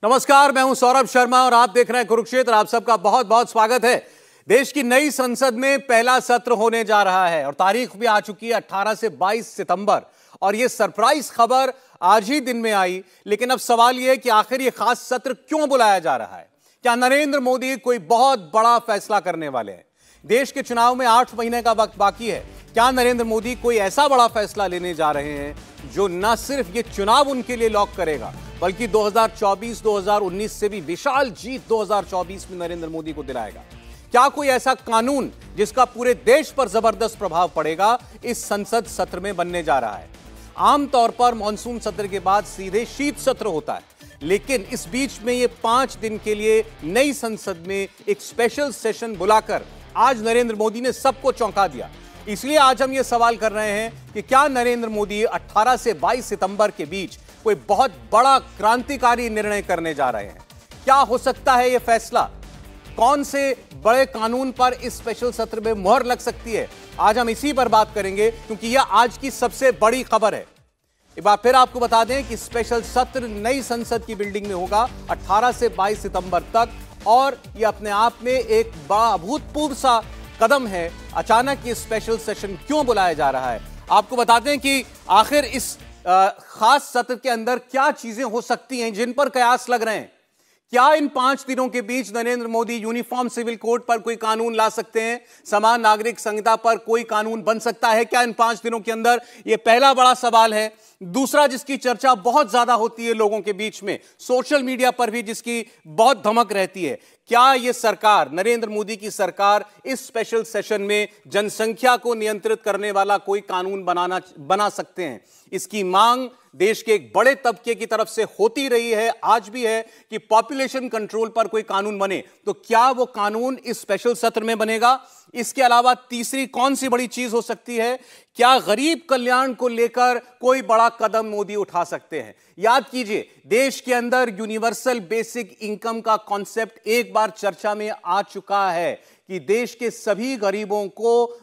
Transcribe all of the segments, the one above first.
नमस्कार, मैं हूं सौरभ शर्मा और आप देख रहे हैं कुरुक्षेत्र। आप सबका बहुत बहुत स्वागत है। देश की नई संसद में पहला सत्र होने जा रहा है और तारीख भी आ चुकी है 18 से 22 सितंबर। और यह सरप्राइज खबर आज ही दिन में आई। लेकिन अब सवाल यह है कि आखिर यह खास सत्र क्यों बुलाया जा रहा है? क्या नरेंद्र मोदी कोई बहुत बड़ा फैसला करने वाले हैं? देश के चुनाव में 8 महीने का वक्त बाकी है। क्या नरेंद्र मोदी कोई ऐसा बड़ा फैसला लेने जा रहे हैं जो न सिर्फ ये चुनाव उनके लिए लॉक करेगा, बल्कि 2024-2019 से भी विशाल जीत 2024 में नरेंद्र मोदी को दिलाएगा? क्या कोई ऐसा कानून जिसका पूरे देश पर जबरदस्त प्रभाव पड़ेगा इस संसद सत्र में बनने जा रहा है? आमतौर पर मॉनसून सत्र के बाद सीधे शीत सत्र होता है, लेकिन इस बीच में ये 5 दिन के लिए नई संसद में एक स्पेशल सेशन बुलाकर आज नरेंद्र मोदी ने सबको चौंका दिया। इसलिए आज हम ये सवाल कर रहे हैं कि क्या नरेंद्र मोदी 18 से 22 सितंबर के बीच कोई बहुत बड़ा क्रांतिकारी निर्णय करने जा रहे हैं? क्या हो सकता है यह फैसला? कौन से बड़े कानून पर इस स्पेशल सत्र में मुहर लग सकती है? आज हम इसी पर बात करेंगे, क्योंकि यह आज की सबसे बड़ी खबर है। एक बार फिर आपको बता दें कि स्पेशल सत्र नई संसद की बिल्डिंग में होगा 18 से 22 सितंबर तक, और यह अपने आप में एक बड़ा अभूतपूर्व सा कदम है। अचानक ये स्पेशल सेशन क्यों बुलाया जा रहा है, आपको बता दें कि आखिर इस खास सत्र के अंदर क्या चीजें हो सकती हैं जिन पर कयास लग रहे हैं। क्या इन 5 दिनों के बीच Narendra Modi uniform civil code पर कोई कानून ला सकते हैं? समान नागरिक संहिता पर कोई कानून बन सकता है क्या इन 5 दिनों के अंदर? यह पहला बड़ा सवाल है। दूसरा, जिसकी चर्चा बहुत ज्यादा होती है लोगों के बीच में, सोशल मीडिया पर भी जिसकी बहुत धमक रहती है, क्या यह सरकार, नरेंद्र मोदी की सरकार, इस स्पेशल सेशन में जनसंख्या को नियंत्रित करने वाला कोई कानून बना सकते हैं? इसकी मांग देश के एक बड़े तबके की तरफ से होती रही है, आज भी है, कि पॉपुलेशन कंट्रोल पर कोई कानून बने। तो क्या वो कानून इस स्पेशल सत्र में बनेगा? इसके अलावा तीसरी कौन सी बड़ी चीज हो सकती है? क्या गरीब कल्याण को लेकर कोई बड़ा कदम मोदी उठा सकते हैं? याद कीजिए, देश के अंदर यूनिवर्सल बेसिक इनकम का कॉन्सेप्ट एक बार चर्चा में आ चुका है कि देश के सभी गरीबों को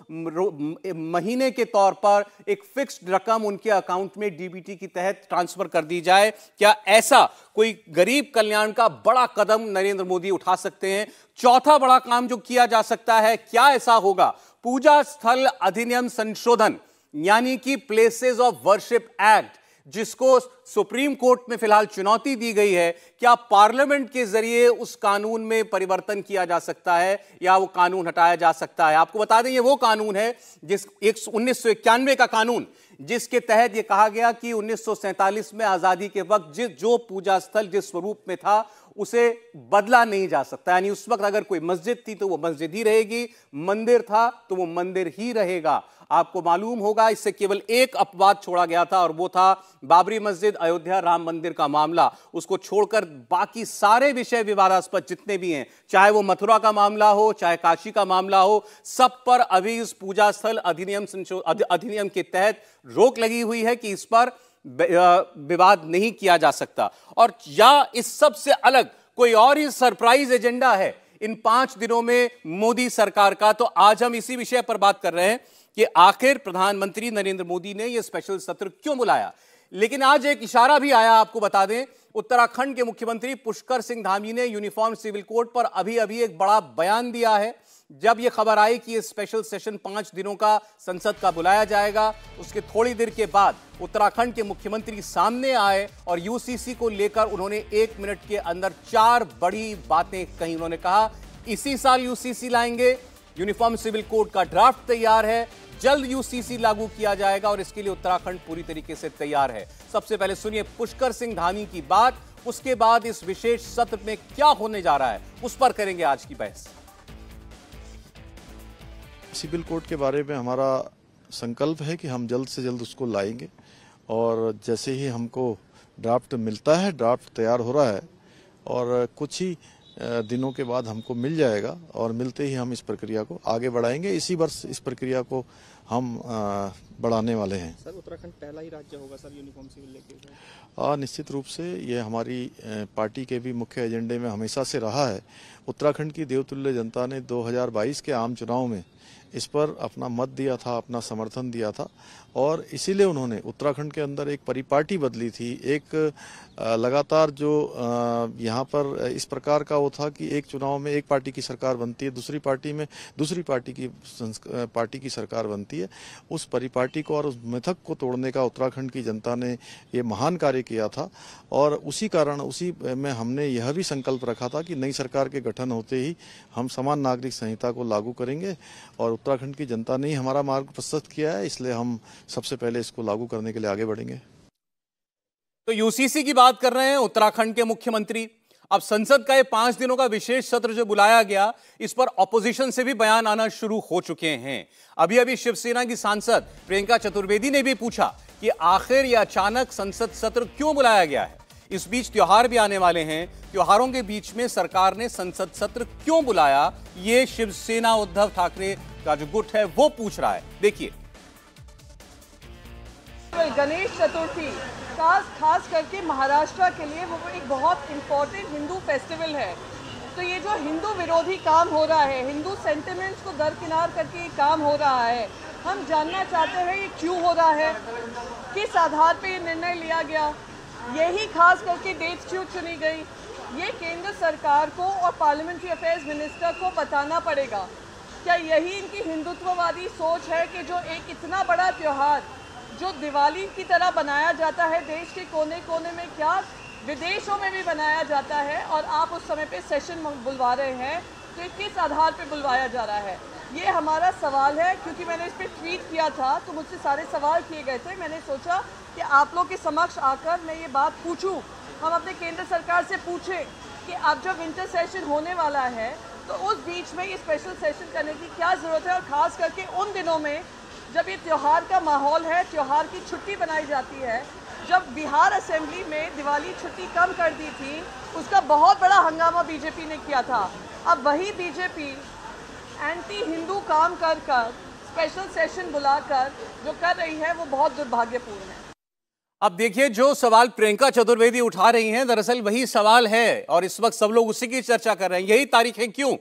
महीने के तौर पर एक फिक्स्ड रकम उनके अकाउंट में डीबीटी के तहत ट्रांसफर कर दी जाए। क्या ऐसा कोई गरीब कल्याण का बड़ा कदम नरेंद्र मोदी उठा सकते हैं? चौथा बड़ा काम जो किया जा सकता है, क्या ऐसा होगा? पूजा स्थल अधिनियम संशोधन, यानी कि प्लेसेस ऑफ वर्शिप एक्ट, जिसको सुप्रीम कोर्ट में फिलहाल चुनौती दी गई है, क्या पार्लियामेंट के जरिए उस कानून में परिवर्तन किया जा सकता है या वो कानून हटाया जा सकता है? आपको बता दें, ये वो कानून है जिस 1991 का कानून, जिसके तहत यह कहा गया कि 1947 में आजादी के वक्त जो पूजा स्थल जिस स्वरूप में था उसे बदला नहीं जा सकता। यानी उस वक्त अगर कोई मस्जिद थी तो वो मस्जिद ही रहेगी, मंदिर था तो वो मंदिर ही रहेगा। आपको मालूम होगा, इससे केवल एक अपवाद छोड़ा गया था और वो था बाबरी मस्जिद, अयोध्या राम मंदिर का मामला। उसको छोड़कर बाकी सारे विषय विवादास्पद जितने भी हैं, चाहे वो मथुरा का मामला हो, चाहे काशी का मामला हो, सब पर अभी इस पूजा स्थल अधिनियम के तहत रोक लगी हुई है कि इस पर विवाद नहीं किया जा सकता। और या इस सब से अलग कोई और ही सरप्राइज एजेंडा है इन 5 दिनों में मोदी सरकार का? तो आज हम इसी विषय पर बात कर रहे हैं कि आखिर प्रधानमंत्री नरेंद्र मोदी ने यह स्पेशल सत्र क्यों बुलाया। लेकिन आज एक इशारा भी आया, आपको बता दें, उत्तराखंड के मुख्यमंत्री पुष्कर सिंह धामी ने यूनिफॉर्म सिविल कोड पर अभी एक बड़ा बयान दिया है। जब यह खबर आई कि यह स्पेशल सेशन 5 दिनों का संसद का बुलाया जाएगा, उसके थोड़ी देर के बाद उत्तराखंड के मुख्यमंत्री सामने आए और यूसीसी को लेकर उन्होंने 1 मिनट के अंदर 4 बड़ी बातें कही। उन्होंने कहा, इसी साल यूसीसी लाएंगे, यूनिफॉर्म सिविल कोड का ड्राफ्ट तैयार है, जल्द यूसीसी लागू किया जाएगा और इसके लिए उत्तराखंड पूरी तरीके से तैयार है। सबसे पहले सुनिए पुष्कर सिंह धामी की बात, उसके बाद इस विशेष सत्र में क्या होने जा रहा है उस पर करेंगे आज की बहस। सिविल कोड के बारे में हमारा संकल्प है कि हम जल्द से जल्द उसको लाएंगे, और जैसे ही हमको ड्राफ्ट मिलता है, ड्राफ्ट तैयार हो रहा है और कुछ ही दिनों के बाद हमको मिल जाएगा, और मिलते ही हम इस प्रक्रिया को आगे बढ़ाएंगे। इसी वर्ष इस प्रक्रिया को हम बढ़ाने वाले हैं। सर उत्तराखंड पहला ही राज्य होगा सर यूनिफॉर्म सिविल लेके? निश्चित रूप से ये हमारी पार्टी के भी मुख्य एजेंडे में हमेशा से रहा है। उत्तराखंड की देवतुल्य जनता ने 2022 के आम चुनाव में इस पर अपना मत दिया था, अपना समर्थन दिया था और इसीलिए उन्होंने उत्तराखंड के अंदर एक परिपाटी बदली थी। एक लगातार जो यहाँ पर इस प्रकार का वो था कि एक चुनाव में एक पार्टी की सरकार बनती है, दूसरी पार्टी में दूसरी पार्टी की सरकार बनती है। उस परिपाटी को और उस मिथक को तोड़ने का उत्तराखंड की जनता ने ये महान कार्य किया था और उसी कारण उसी में हमने यह भी संकल्प रखा था कि नई सरकार के गठन होते ही हम समान नागरिक संहिता को लागू करेंगे और उत्तराखंड की जनता ने ही हमारा मार्ग प्रशस्त किया है, इसलिए हम सबसे पहले इसको लागू करने के लिए आगे बढ़ेंगे। तो यूसीसी की बात कर रहे हैं उत्तराखंड के मुख्यमंत्री। अब संसद का ये 5 दिनों का विशेष सत्र जो बुलाया गया, इस पर ऑपोजिशन से भी बयान आना शुरू हो चुके हैं। अभी अभी शिवसेना की सांसद प्रियंका चतुर्वेदी ने भी पूछा कि आखिर यह अचानक संसद सत्र क्यों बुलाया गया है। इस बीच त्योहार भी आने वाले हैं, त्योहारों के बीच में सरकार ने संसद सत्र क्यों बुलाया, ये शिवसेना उद्धव ठाकरे का जो गुट है वो पूछ रहा है। देखिए, गणेश चतुर्थी खास करके महाराष्ट्र के लिए वो एक बहुत इम्पोर्टेंट हिंदू फेस्टिवल है। तो ये जो हिंदू विरोधी काम हो रहा है, हिंदू सेंटिमेंट्स को दरकिनार करके ये काम हो रहा है, हम जानना चाहते हैं ये क्यों हो रहा है, किस आधार पे ये निर्णय लिया गया, यही खास करके डेट क्यों चुनी गई, ये केंद्र सरकार को और पार्लियामेंट्री अफेयर्स मिनिस्टर को बताना पड़ेगा। क्या यही इनकी हिंदुत्ववादी सोच है कि जो एक इतना बड़ा त्यौहार जो दिवाली की तरह बनाया जाता है देश के कोने कोने में, क्या विदेशों में भी बनाया जाता है, और आप उस समय पे सेशन बुलवा रहे हैं, तो किस आधार पे बुलवाया जा रहा है, ये हमारा सवाल है। क्योंकि मैंने इस पर ट्वीट किया था तो मुझसे सारे सवाल किए गए थे। मैंने सोचा कि आप लोग के समक्ष आकर मैं ये बात पूछूं, हम अपने केंद्र सरकार से पूछें कि अब जब विंटर सेशन होने वाला है तो उस बीच में ये स्पेशल सेशन करने की क्या ज़रूरत है, और ख़ास करके उन दिनों में जब ये त्यौहार का माहौल है, त्यौहार की छुट्टी बनाई जाती है। जब बिहार असेंबली में दिवाली छुट्टी कम कर दी थी, उसका बहुत बड़ा हंगामा बीजेपी ने किया था। अब वही बीजेपी एंटी हिंदू काम कर स्पेशल सेशन बुलाकर जो कर रही है वो बहुत दुर्भाग्यपूर्ण है। अब देखिए, जो सवाल प्रियंका चतुर्वेदी उठा रही हैं दरअसल वही सवाल है और इस वक्त सब लोग उसी की चर्चा कर रहे हैं। यही तारीख है क्यों,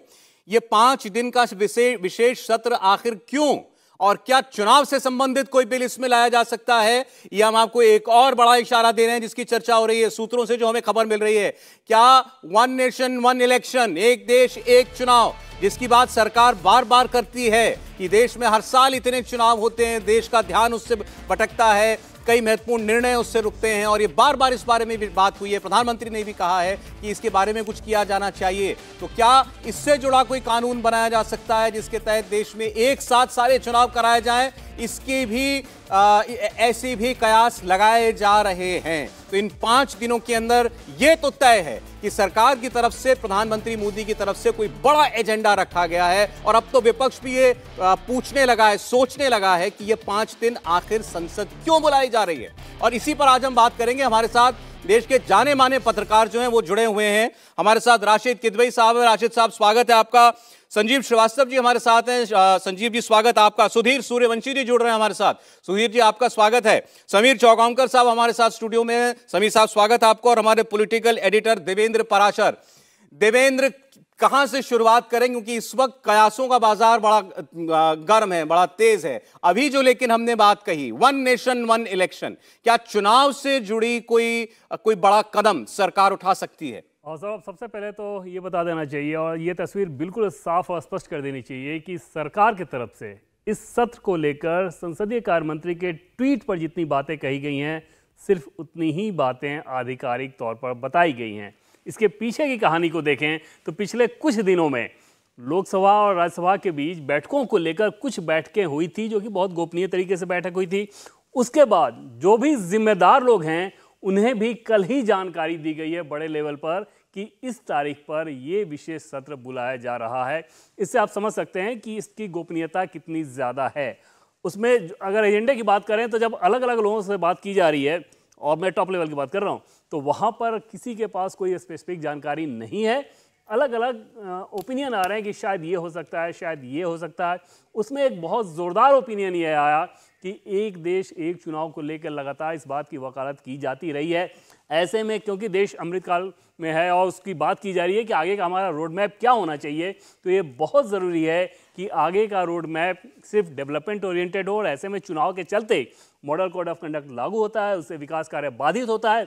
ये 5 दिन का विशेष सत्र आखिर क्यों, और क्या चुनाव से संबंधित कोई बिल इसमें लाया जा सकता है। ये हम आपको एक और बड़ा इशारा दे रहे हैं जिसकी चर्चा हो रही है सूत्रों से जो हमें खबर मिल रही है। क्या वन नेशन वन इलेक्शन, एक देश एक चुनाव, जिसकी बात सरकार बार बार करती है कि देश में हर साल इतने चुनाव होते हैं, देश का ध्यान उससे भटकता है, कई महत्वपूर्ण निर्णय उससे रुकते हैं, और ये बार बार इस बारे में भी बात हुई है। प्रधानमंत्री ने भी कहा है कि इसके बारे में कुछ किया जाना चाहिए। तो क्या इससे जुड़ा कोई कानून बनाया जा सकता है जिसके तहत देश में एक साथ सारे चुनाव कराए जाएं, इसके भी ऐसे भी कयास लगाए जा रहे हैं। तो इन 5 दिनों के अंदर यह तो तय है कि सरकार की तरफ से, प्रधानमंत्री मोदी की तरफ से कोई बड़ा एजेंडा रखा गया है, और अब तो विपक्ष भी ये पूछने लगा है, सोचने लगा है कि ये 5 दिन आखिर संसद क्यों बुलाई जा रही है। और इसी पर आज हम बात करेंगे। हमारे साथ देश के जाने माने पत्रकार जो हैं वो जुड़े हुए हैं। हमारे साथ राशिद किदवई साहब है। राशिद साहब, स्वागत है आपका। संजीव श्रीवास्तव जी हमारे साथ हैं। संजीव जी, स्वागत है आपका। सुधीर सूर्यवंशी जी जुड़ रहे हैं हमारे साथ। सुधीर जी, आपका स्वागत है। समीर चौगांवकर साहब हमारे साथ स्टूडियो में हैं। समीर साहब, स्वागत है आपको। और हमारे पॉलिटिकल एडिटर देवेंद्र पराशर। देवेंद्र, कहां से शुरुआत करें, क्योंकि इस वक्त कयासों का बाजार बड़ा गर्म है, बड़ा तेज है। अभी जो लेकिन हमने बात कही, वन नेशन वन इलेक्शन, क्या चुनाव से जुड़ी कोई बड़ा कदम सरकार उठा सकती है? और साहब, सबसे पहले तो ये बता देना चाहिए और ये तस्वीर बिल्कुल साफ और स्पष्ट कर देनी चाहिए कि सरकार की तरफ से इस सत्र को लेकर संसदीय कार्य मंत्री के ट्वीट पर जितनी बातें कही गई हैं, सिर्फ उतनी ही बातें आधिकारिक तौर पर बताई गई हैं। इसके पीछे की कहानी को देखें तो पिछले कुछ दिनों में लोकसभा और राज्यसभा के बीच बैठकों को लेकर कुछ बैठकें हुई थी, जो कि बहुत गोपनीय तरीके से बैठक हुई थी। उसके बाद जो भी जिम्मेदार लोग हैं उन्हें भी कल ही जानकारी दी गई है बड़े लेवल पर कि इस तारीख पर ये विशेष सत्र बुलाया जा रहा है। इससे आप समझ सकते हैं कि इसकी गोपनीयता कितनी ज़्यादा है। उसमें अगर एजेंडे की बात करें तो जब अलग अलग लोगों से बात की जा रही है, और मैं टॉप लेवल की बात कर रहा हूँ, तो वहाँ पर किसी के पास कोई स्पेसिफिक जानकारी नहीं है। अलग अलग ओपिनियन आ रहे हैं कि शायद ये हो सकता है, शायद ये हो सकता है। उसमें एक बहुत ज़ोरदार ओपिनियन ये आया कि एक देश एक चुनाव को लेकर लगातार इस बात की वकालत की जाती रही है। ऐसे में क्योंकि देश अमृतकाल में है और उसकी बात की जा रही है कि आगे का हमारा रोड मैप क्या होना चाहिए, तो ये बहुत ज़रूरी है कि आगे का रोड मैप सिर्फ डेवलपमेंट ओरिएंटेड हो। और ऐसे में चुनाव के चलते मॉडल कोड ऑफ कंडक्ट लागू होता है, उससे विकास कार्य बाधित होता है,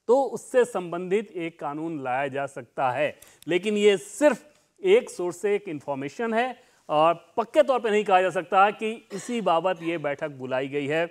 तो उससे संबंधित एक कानून लाया जा सकता है। लेकिन ये सिर्फ एक सोर्स से एक इंफॉर्मेशन है और पक्के तौर पे नहीं कहा जा सकता कि इसी बाबत ये बैठक बुलाई गई है।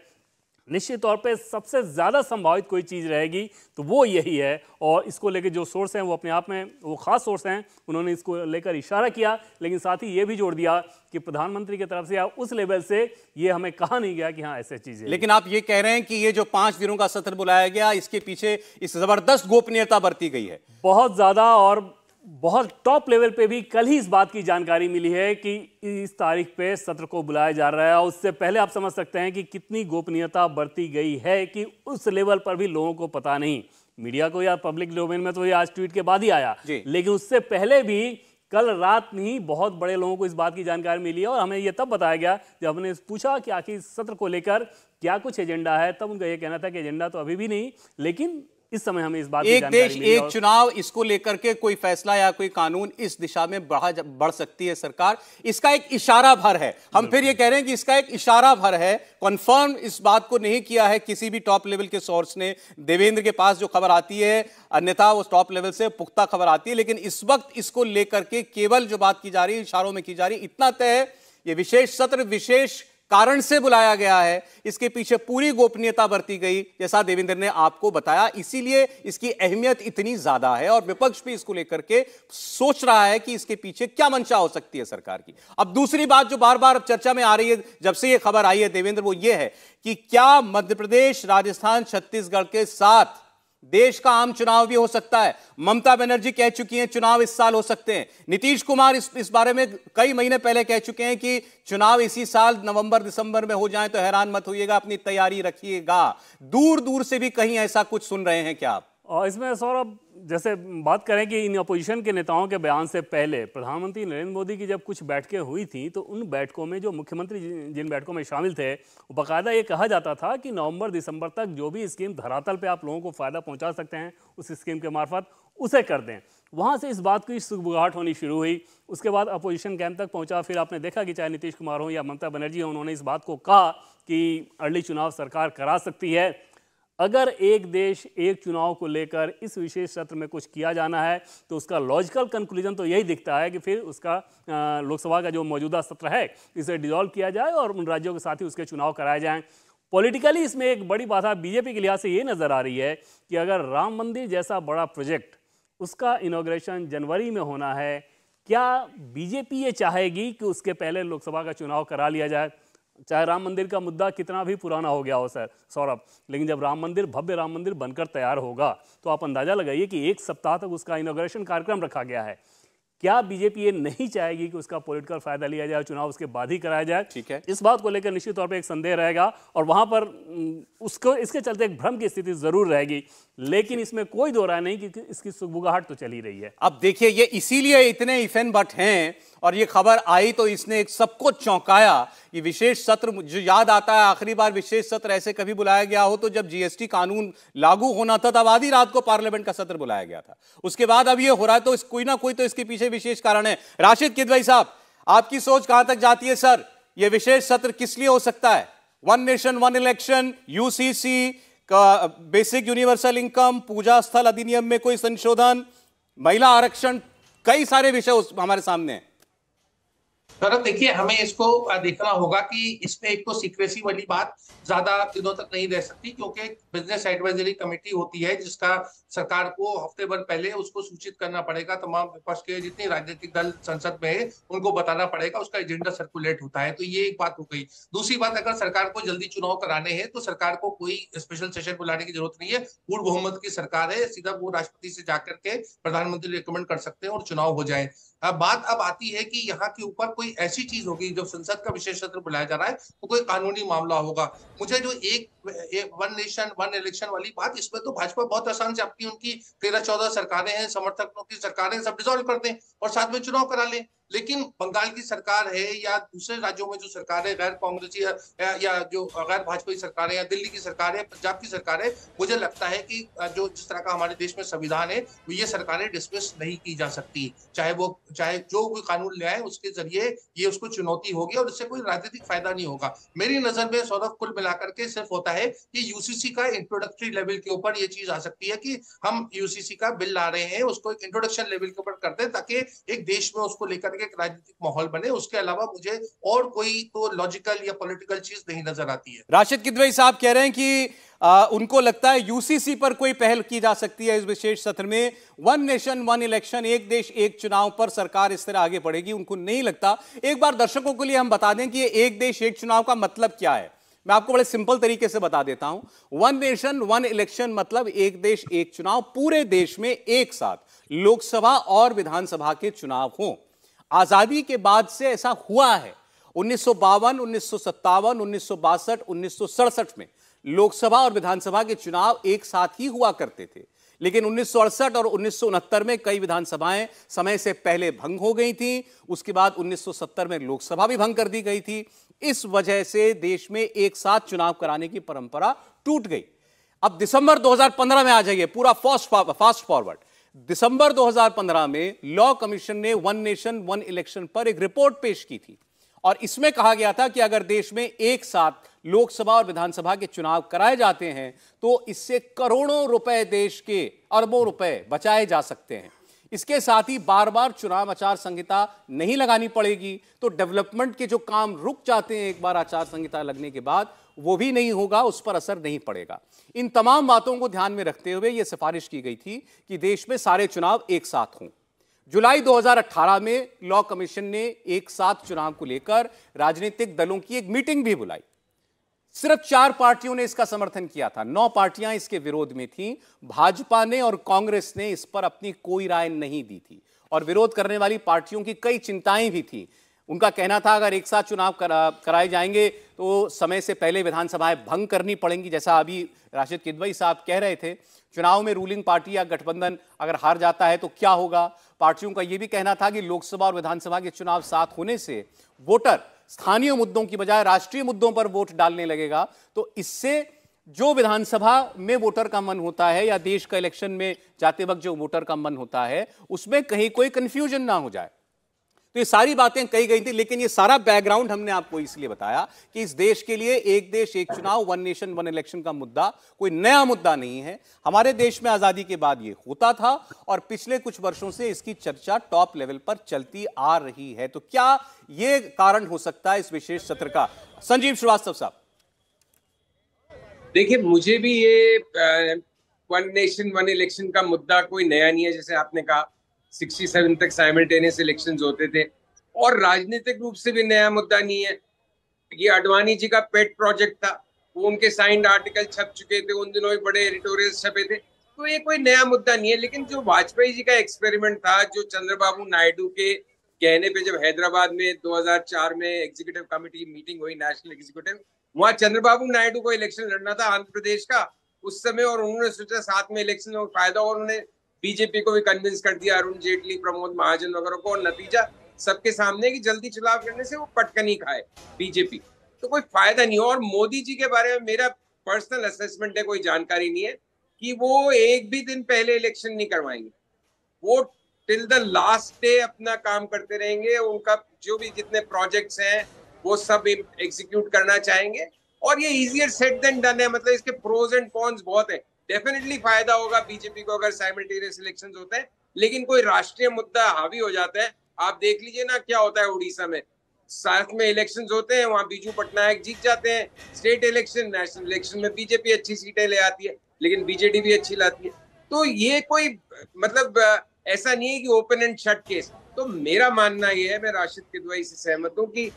निश्चित तौर पे सबसे ज़्यादा संभावित कोई चीज़ रहेगी तो वो यही है, और इसको लेकर जो सोर्स हैं वो अपने आप में वो खास सोर्स हैं, उन्होंने इसको लेकर इशारा किया, लेकिन साथ ही ये भी जोड़ दिया कि प्रधानमंत्री की तरफ से या उस लेवल से ये हमें कहा नहीं गया कि हाँ ऐसे चीज़ें। लेकिन आप ये कह रहे हैं कि ये जो 5 दिनों का सत्र बुलाया गया, इसके पीछे इस जबरदस्त गोपनीयता बरती गई है बहुत ज़्यादा, और बहुत टॉप लेवल पे भी कल ही इस बात की जानकारी मिली है कि इस तारीख पे सत्र को बुलाया जा रहा है। और उससे पहले आप समझ सकते हैं कि कितनी गोपनीयता बरती गई है कि उस लेवल पर भी लोगों को पता नहीं। मीडिया को या पब्लिक डोमेन में तो ये आज ट्वीट के बाद ही आया, लेकिन उससे पहले भी कल रात ही बहुत बड़े लोगों को इस बात की जानकारी मिली है। और हमें ये तब बताया गया जब हमने पूछा कि आखिर सत्र को लेकर क्या कुछ एजेंडा है, तब उनका ये कहना था कि एजेंडा तो अभी भी नहीं, लेकिन इस समय हमें इस बात की जानकारी एक देश एक चुनाव, इसको लेकर के कोई फैसला या कोई कानून इस दिशा में बढ़ सकती है सरकार, इसका एक इशारा भर है। हम फिर ये कह रहे हैं कि इसका एक इशारा भर है, कंफर्म इस बात को नहीं किया है किसी भी टॉप लेवल के सोर्स ने। देवेंद्र के पास जो खबर आती है, अन्यथा वो टॉप लेवल से पुख्ता खबर आती है, लेकिन इस वक्त इसको लेकर के केवल जो बात की जा रही है, इशारों में की जा रही है। इतना तय है, ये विशेष सत्र विशेष कारण से बुलाया गया है, इसके पीछे पूरी गोपनीयता बरती गई, जैसा देवेंद्र ने आपको बताया, इसीलिए इसकी अहमियत इतनी ज्यादा है। और विपक्ष भी इसको लेकर के सोच रहा है कि इसके पीछे क्या मंशा हो सकती है सरकार की। अब दूसरी बात जो बार बार अब चर्चा में आ रही है जब से ये खबर आई है देवेंद्र, वो ये है कि क्या मध्य प्रदेश, राजस्थान, छत्तीसगढ़ के साथ देश का आम चुनाव भी हो सकता है। ममता बनर्जी कह चुकी हैं चुनाव इस साल हो सकते हैं। नीतीश कुमार इस बारे में कई महीने पहले कह चुके हैं कि चुनाव इसी साल नवंबर दिसंबर में हो जाए तो हैरान मत होइएगा, अपनी तैयारी रखिएगा। दूर दूर से भी कहीं ऐसा कुछ सुन रहे हैं क्या आप? और इसमें सौरभ, जैसे बात करें कि इन अपोजिशन के नेताओं के बयान से पहले प्रधानमंत्री नरेंद्र मोदी की जब कुछ बैठकें हुई थी, तो उन बैठकों में जो मुख्यमंत्री जिन बैठकों में शामिल थे, बाकायदा ये कहा जाता था कि नवंबर दिसंबर तक जो भी स्कीम धरातल पे आप लोगों को फ़ायदा पहुंचा सकते हैं उस स्कीम के मार्फत उसे कर दें। वहाँ से इस बात की सुगबुगाहट होनी शुरू हुई। उसके बाद अपोजिशन कैंप तक पहुँचा। फिर आपने देखा कि चाहे नीतीश कुमार हो या ममता बनर्जी हो, उन्होंने इस बात को कहा कि अर्ली चुनाव सरकार करा सकती है। अगर एक देश एक चुनाव को लेकर इस विशेष सत्र में कुछ किया जाना है तो उसका लॉजिकल कंक्लूजन तो यही दिखता है कि फिर उसका लोकसभा का जो मौजूदा सत्र है इसे डिसॉल्व किया जाए और उन राज्यों के साथ ही उसके चुनाव कराए जाएं। पॉलिटिकली इसमें एक बड़ी बात बीजेपी के लिहाज से ये नज़र आ रही है कि अगर राम मंदिर जैसा बड़ा प्रोजेक्ट, उसका इनॉग्रेशन जनवरी में होना है, क्या बीजेपी ये चाहेगी कि उसके पहले लोकसभा का चुनाव करा लिया जाए? चाहे राम मंदिर का मुद्दा कितना भी पुराना हो गया हो सौरभ, लेकिन जब राम मंदिर, भव्य राम मंदिर बनकर तैयार होगा तो आप अंदाजा लगाइए कि 1 सप्ताह तक उसका इनॉग्रेशन कार्यक्रम रखा गया है। क्या बीजेपी ये नहीं चाहेगी कि उसका पॉलिटिकल फायदा लिया जाए, चुनाव उसके बाद ही कराया जाए? ठीक है, इस बात को लेकर निश्चित तौर पे एक संदेह रहेगा और वहां पर उसको इसके चलते एक भ्रम की स्थिति जरूर रहेगी, लेकिन इसमें कोई दो राय नहीं कि इसकी सुगबुगाहट तो चली रही है। अब देखिए, ये इसीलिए इतने इफेन बट हैं और ये खबर आई तो इसने एक सबको चौंकाया। ये विशेष सत्र जो याद आता है, आखिरी बार विशेष सत्र ऐसे कभी बुलाया गया हो तो जब जीएसटी कानून लागू होना था, तब आधी रात को पार्लियामेंट का सत्र बुलाया गया था। उसके बाद अब ये हो रहा है, तो कोई ना कोई तो इसके पीछे विशेष कारण है। राशिद किदवई साहब, आपकी सोच कहां तक जाती है सर? ये विशेष सत्र किस लिए हो सकता है? One nation one election, UCC का बेसिक यूनिवर्सल इनकम, पूजा स्थल अधिनियम में कोई संशोधन, महिला आरक्षण, कई सारे विषय हमारे सामने हैं। सर देखिए, हमें इसको देखना होगा कि इसमें एक तो सीक्रेसी वाली बात ज्यादा दिनों तक नहीं रह सकती, क्योंकि बिजनेस एडवाइजरी कमेटी होती है जिसका सरकार को हफ्ते भर पहले उसको सूचित करना पड़ेगा। तमाम विपक्ष के जितने राजनीतिक दल संसद में है उनको बताना पड़ेगा, उसका एजेंडा सर्कुलेट होता है। तो ये एक बात हो गई। दूसरी बात, अगर सरकार को जल्दी चुनाव कराने हैं तो सरकार को कोई स्पेशल सेशन बुलाने की जरूरत नहीं है। पूर्ण बहुमत की सरकार है, सीधा वो राष्ट्रपति से जाकर के प्रधानमंत्री रिकमेंड कर सकते हैं और चुनाव हो जाए। बात अब आती है कि यहाँ के ऊपर कोई कोई ऐसी चीज होगी जो संसद का विशेष सत्र बुलाया जा रहा है तो कोई कानूनी मामला होगा। मुझे जो एक वन नेशन वन इलेक्शन वाली बात, इसमें तो भाजपा बहुत आसान से अपनी उनकी 13-14 सरकारें हैं, समर्थकों की सरकारें, सब डिसॉल्व कर दें और साथ में चुनाव करा लें। लेकिन बंगाल की सरकार है या दूसरे राज्यों में जो सरकार है गैर कांग्रेसी या जो गैर भाजपाई सरकार है, या दिल्ली की सरकार है, पंजाब की सरकार है, मुझे लगता है कि जो जिस तरह का हमारे देश में संविधान है ये सरकारें डिसमिस नहीं की जा सकती। चाहे जो कोई कानून ले आए उसके जरिए ये उसको चुनौती होगी और इससे कोई राजनीतिक फायदा नहीं होगा। मेरी नजर में सौरभ कुल मिलाकर के सिर्फ होता है कि यूसीसी का इंट्रोडक्टरी लेवल के ऊपर ये चीज आ सकती है कि हम यूसीसी का बिल ला रहे हैं, उसको एक इंट्रोडक्शन लेवल के ऊपर कर दें ताकि एक देश में उसको लेकर एक राजनीतिक माहौल बने। उसके अलावा मुझे और कोई तो लॉजिकल या पॉलिटिकल चीज नहीं नजर आती है। राशिद किदवई साहब कह रहे हैं कि उनको लगता है यूसीसी पर कोई पहल की जा सकती है इस विशेष सत्र में। वन नेशन वन इलेक्शन, एक देश एक चुनाव पर सरकार इस तरह आगे बढ़ेगी, उनको नहीं लगता। एक बार दर्शकों के लिए हम बता दें कि एक देश एक चुनाव का मतलब क्या है। मैं आपको बड़े सिंपल तरीके से बता देता हूं। वन नेशन वन इलेक्शन मतलब एक देश एक चुनाव, पूरे देश में एक साथ लोकसभा और विधानसभा के चुनाव हों। आजादी के बाद से ऐसा हुआ है। 1952, 1957, 1962, 1967 में लोकसभा और विधानसभा के चुनाव एक साथ ही हुआ करते थे, लेकिन 1968 और 1969 में कई विधानसभाएं समय से पहले भंग हो गई थी। उसके बाद 1970 में लोकसभा भी भंग कर दी गई थी। इस वजह से देश में एक साथ चुनाव कराने की परंपरा टूट गई। अब दिसंबर 2015 में आ जाइए, पूरा फास्ट फॉरवर्ड। दिसंबर 2015 में लॉ कमीशन ने वन नेशन वन इलेक्शन पर एक रिपोर्ट पेश की थी और इसमें कहा गया था कि अगर देश में एक साथ लोकसभा और विधानसभा के चुनाव कराए जाते हैं तो इससे करोड़ों रुपए, देश के अरबों रुपए बचाए जा सकते हैं। इसके साथ ही बार बार चुनाव आचार संहिता नहीं लगानी पड़ेगी, तो डेवलपमेंट के जो काम रुक जाते हैं एक बार आचार संहिता लगने के बाद, वो भी नहीं होगा, उस पर असर नहीं पड़ेगा। इन तमाम बातों को ध्यान में रखते हुए यह सिफारिश की गई थी कि देश में सारे चुनाव एक साथ हों। जुलाई 2018 में लॉ कमीशन ने एक साथ चुनाव को लेकर राजनीतिक दलों की एक मीटिंग भी बुलाई। सिर्फ 4 पार्टियों ने इसका समर्थन किया था, 9 पार्टियां इसके विरोध में थीं। भाजपा ने और कांग्रेस ने इस पर अपनी कोई राय नहीं दी थी और विरोध करने वाली पार्टियों की कई चिंताएं भी थी। उनका कहना था अगर एक साथ चुनाव कराए जाएंगे तो समय से पहले विधानसभाएं भंग करनी पड़ेंगी, जैसा अभी राशिद किदवई साहब कह रहे थे। चुनाव में रूलिंग पार्टी या गठबंधन अगर हार जाता है तो क्या होगा। पार्टियों का यह भी कहना था कि लोकसभा और विधानसभा के चुनाव साथ होने से वोटर स्थानीय मुद्दों की बजाय राष्ट्रीय मुद्दों पर वोट डालने लगेगा, तो इससे जो विधानसभा में वोटर का मन होता है या देश का इलेक्शन में जाते वक्त जो वोटर का मन होता है उसमें कहीं कोई कंफ्यूजन ना हो जाए। तो ये सारी बातें कही गई थी, लेकिन ये सारा बैकग्राउंड हमने आपको इसलिए बताया कि इस देश के लिए एक देश एक चुनाव, वन नेशन वन इलेक्शन का मुद्दा कोई नया मुद्दा नहीं है। हमारे देश में आजादी के बाद ये होता था और पिछले कुछ वर्षों से इसकी चर्चा टॉप लेवल पर चलती आ रही है। तो क्या ये कारण हो सकता है इस विशेष सत्र का? संजीव श्रीवास्तव साहब। देखिए, मुझे भी ये वन नेशन वन इलेक्शन का मुद्दा कोई नया नहीं है। जैसे आपने कहा 67 तक साइमल्टेनियस इलेक्शंस होते थे और राजनीतिक रूप से भी नया मुद्दा नहीं है। ये अडवाणी जी का पेट प्रोजेक्ट था, वो उनके साइंड आर्टिकल छप चुके थे, उन दिनों भी बड़े एडिटोरियल्स छपे थे, तो ये कोई नया मुद्दा नहीं है। लेकिन जो वाजपेयी जी का एक्सपेरिमेंट था, जो चंद्रबाबू नायडू के कहने पे जब हैदराबाद में 2004 में एग्जीक्यूटिव कमेटी मीटिंग हुई, नेशनल एग्जीक्यूटिव, वहां चंद्रबाबू नायडू को इलेक्शन लड़ना था आंध्र प्रदेश का उस समय, और उन्होंने सोचा साथ में इलेक्शन में फायदा, और उन्होंने बीजेपी को भी कन्विंस कर दिया, अरुण जेटली, प्रमोद महाजन वगैरह को, और नतीजा सबके सामने कि जल्दी चुनाव करने से वो पटकनी खाए बीजेपी, तो कोई फायदा नहीं हो। और मोदी जी के बारे में मेरा पर्सनल असेसमेंट है, कोई जानकारी नहीं है कि वो एक भी दिन पहले इलेक्शन नहीं करवाएंगे। वो टिल द लास्ट डे अपना काम करते रहेंगे, उनका जो भी जितने प्रोजेक्ट्स हैं वो सब एग्जीक्यूट करना चाहेंगे, और ये इजियर सेड देन डन है। मतलब इसके प्रोज एंड कॉन्स बहुत है। डेफिनेटली फायदा होगा बीजेपी को अगर साइमल्टेनियस इलेक्शंस होते हैं, लेकिन कोई राष्ट्रीय मुद्दा हावी हो जाता है। आप देख लीजिए ना क्या होता है उड़ीसा में, साथ में इलेक्शंस होते हैं, वहां बीजू पटनायक जीत जाते हैं स्टेट इलेक्शन, नेशनल इलेक्शन में बीजेपी अच्छी सीटें ले आती है, लेकिन बीजेडी भी अच्छी लाती है। तो ये कोई मतलब ऐसा नहीं है कि ओपन एंड शट केस। तो मेरा मानना ये है, मैं राशिद किदवई से सहमत हूँ कि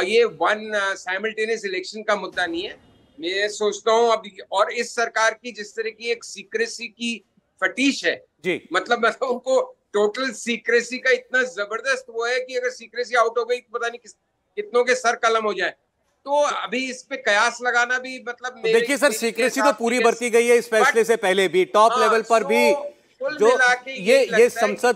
ये वन साइमल्टेनियस इलेक्शन का मुद्दा नहीं है। मैं सोचता हूँ अभी, और इस सरकार की जिस तरह की एक सीक्रेसी की फटीश है जी, मतलब उनको टोटल सीक्रेसी का इतना जबरदस्त वो है कि अगर सीक्रेसी आउट हो गई तो पता नहीं कितनों के सर कलम हो जाए। तो अभी इस पे कयास लगाना भी मतलब देखिए सर, सीक्रेसी तो पूरी बरती गई है इस फैसले से पहले भी, टॉप लेवल पर भी जो ये संसद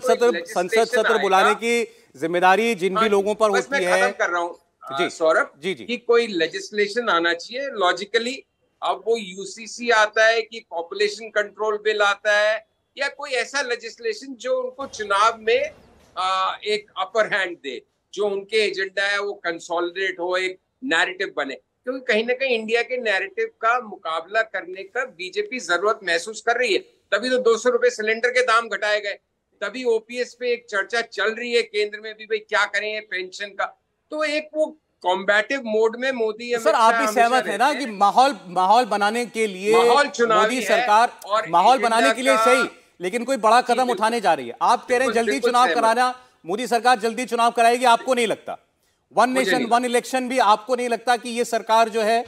सत्र बुलाने की जिम्मेदारी जिन भी लोगों पर होती है। खत्म कर रहा हूँ सौरभ जी कि कोई लेजिस्लेशन आना चाहिए लॉजिकली। अब वो यूसीसी आता है कि पॉपुलेशन कंट्रोल बिल आता है या कोई ऐसा लेजिस्लेशन जो उनको चुनाव में एक अपर हैंड दे, जो उनके एजेंडा है वो कंसोलिडेट हो, एक नैरेटिव बने। क्योंकि कहीं ना कहीं इंडिया के नैरेटिव का मुकाबला करने का बीजेपी जरूरत महसूस कर रही है। तभी तो 200 रुपए सिलेंडर के दाम घटाए गए, तभी ओपीएस पे एक चर्चा चल रही है केंद्र में भी, भाई क्या करें पेंशन का। तो एक वो कॉम्बैटिव मोड में मोदी सर आप भी सहमत है ना कि माहौल बनाने के लिए मोदी सरकार माहौल बनाने के लिए सही, लेकिन कोई बड़ा कदम उठाने जा रही है। आप कह रहे हैं जल्दी चुनाव कराना, मोदी सरकार जल्दी चुनाव कराएगी, आपको नहीं लगता? वन नेशन वन इलेक्शन भी आपको नहीं लगता कि ये सरकार जो है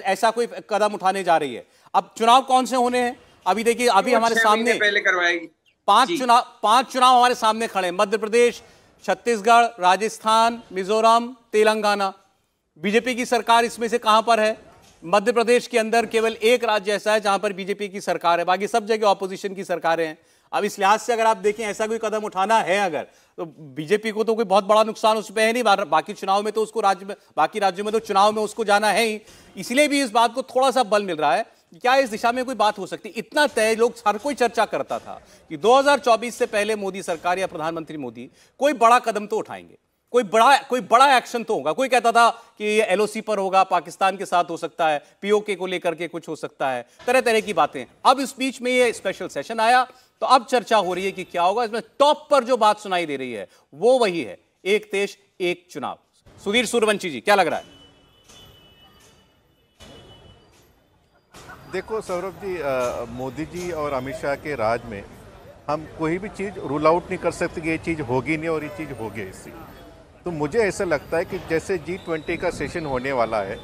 ऐसा कोई कदम उठाने जा रही है? अब चुनाव कौन से होने हैं अभी देखिए, अभी हमारे सामने पहले करवाएगी पांच चुनाव हमारे सामने खड़े हैं, मध्य प्रदेश, छत्तीसगढ़, राजस्थान, मिजोरम, तेलंगाना। बीजेपी की सरकार इसमें से कहां पर है? मध्य प्रदेश के अंदर केवल एक राज्य ऐसा है जहां पर बीजेपी की सरकार है, बाकी सब जगह ऑपोजिशन की सरकारें हैं। अब इस लिहाज से अगर आप देखें ऐसा कोई कदम उठाना है अगर, तो बीजेपी को तो कोई बहुत बड़ा नुकसान उस पर है नहीं, बाकी चुनाव में तो उसको बाकी राज्यों में तो चुनाव में उसको जाना है ही। इसलिए भी इस बात को थोड़ा सा बल मिल रहा है कि क्या इस दिशा में कोई बात हो सकती है। इतना तय लोग हर कोई चर्चा करता था कि 2024 से पहले मोदी सरकार या प्रधानमंत्री मोदी कोई बड़ा कदम तो उठाएंगे, कोई बड़ा एक्शन तो होगा। कोई कहता था कि ये एलओसी पर होगा, पाकिस्तान के साथ हो सकता है, पीओके को लेकर के कुछ हो सकता है, तरह तरह की बातें। अब इस बीच में ये स्पेशल सेशन आया तो अब चर्चा हो रही है कि क्या होगा। इसमें टॉप पर जो बात सुनाई दे रही है वो वही है, एक देश एक चुनाव। सुधीर सूर्यवंशी जी, क्या लग रहा है? देखो सौरभ जी, मोदी जी और अमित शाह के राज में हम कोई भी चीज़ रूल आउट नहीं कर सकते कि ये चीज़ होगी नहीं और ये चीज़ होगी ऐसी। तो मुझे ऐसा लगता है कि जैसे G20 का सेशन होने वाला है,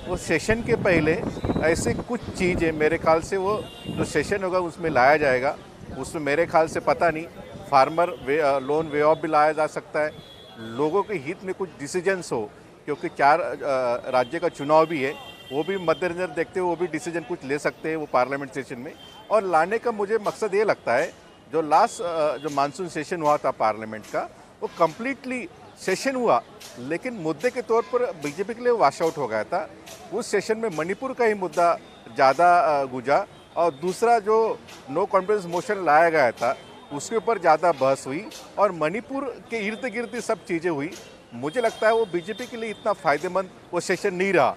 वो सेशन के पहले ऐसे कुछ चीज़ें मेरे ख्याल से वो जो सेशन होगा उसमें लाया जाएगा। उसमें मेरे ख्याल से पता नहीं फार्मर लोन वे ऑफ भी लाया जा सकता है, लोगों के हित में कुछ डिसीजंस हो, क्योंकि 4 राज्य का चुनाव भी है, वो भी मद्देनजर देखते हुए वो भी डिसीजन कुछ ले सकते हैं वो पार्लियामेंट सेशन में। और लाने का मुझे मकसद ये लगता है, जो लास्ट जो मानसून सेशन हुआ था पार्लियामेंट का, वो कम्प्लीटली सेशन हुआ लेकिन मुद्दे के तौर पर बीजेपी के लिए वॉश आउट हो गया था। उस सेशन में मणिपुर का ही मुद्दा ज़्यादा गुजा और दूसरा जो नो कॉन्फिडेंस मोशन लाया गया था उसके ऊपर ज़्यादा बहस हुई और मणिपुर के इर्द गिर्द सब चीज़ें हुई। मुझे लगता है वो बीजेपी के लिए इतना फ़ायदेमंद वो सेशन नहीं रहा,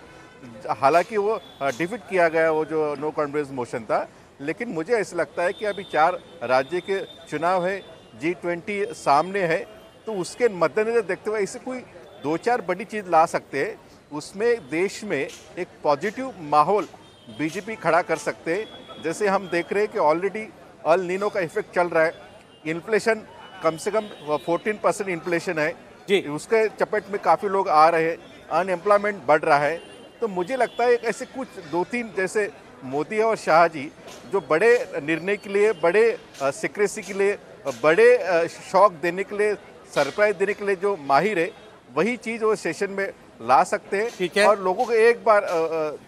हालांकि वो डिफीट किया गया वो जो नो कॉन्फिडेंस मोशन था। लेकिन मुझे ऐसा लगता है कि अभी 4 राज्य के चुनाव है, G20 सामने है, तो उसके मद्देनजर देखते हुए ऐसे कोई 2-4 बड़ी चीज़ ला सकते हैं। उसमें देश में एक पॉजिटिव माहौल बीजेपी खड़ा कर सकते हैं। जैसे हम देख रहे हैं कि ऑलरेडी अल नीनो का इफेक्ट चल रहा है, इन्फ्लेशन कम से कम 14% इन्फ्लेशन है जी, उसके चपेट में काफ़ी लोग आ रहे हैं, अनएम्प्लॉयमेंट बढ़ रहा है। तो मुझे लगता है ऐसे कुछ 2-3 जैसे मोदी और शाह जी जो बड़े निर्णय के लिए, बड़े सीक्रेसी के लिए, बड़े शॉक देने के लिए, सरप्राइज देने के लिए जो माहिर है, वही चीज़ वो सेशन में ला सकते हैं। और लोगों को एक बार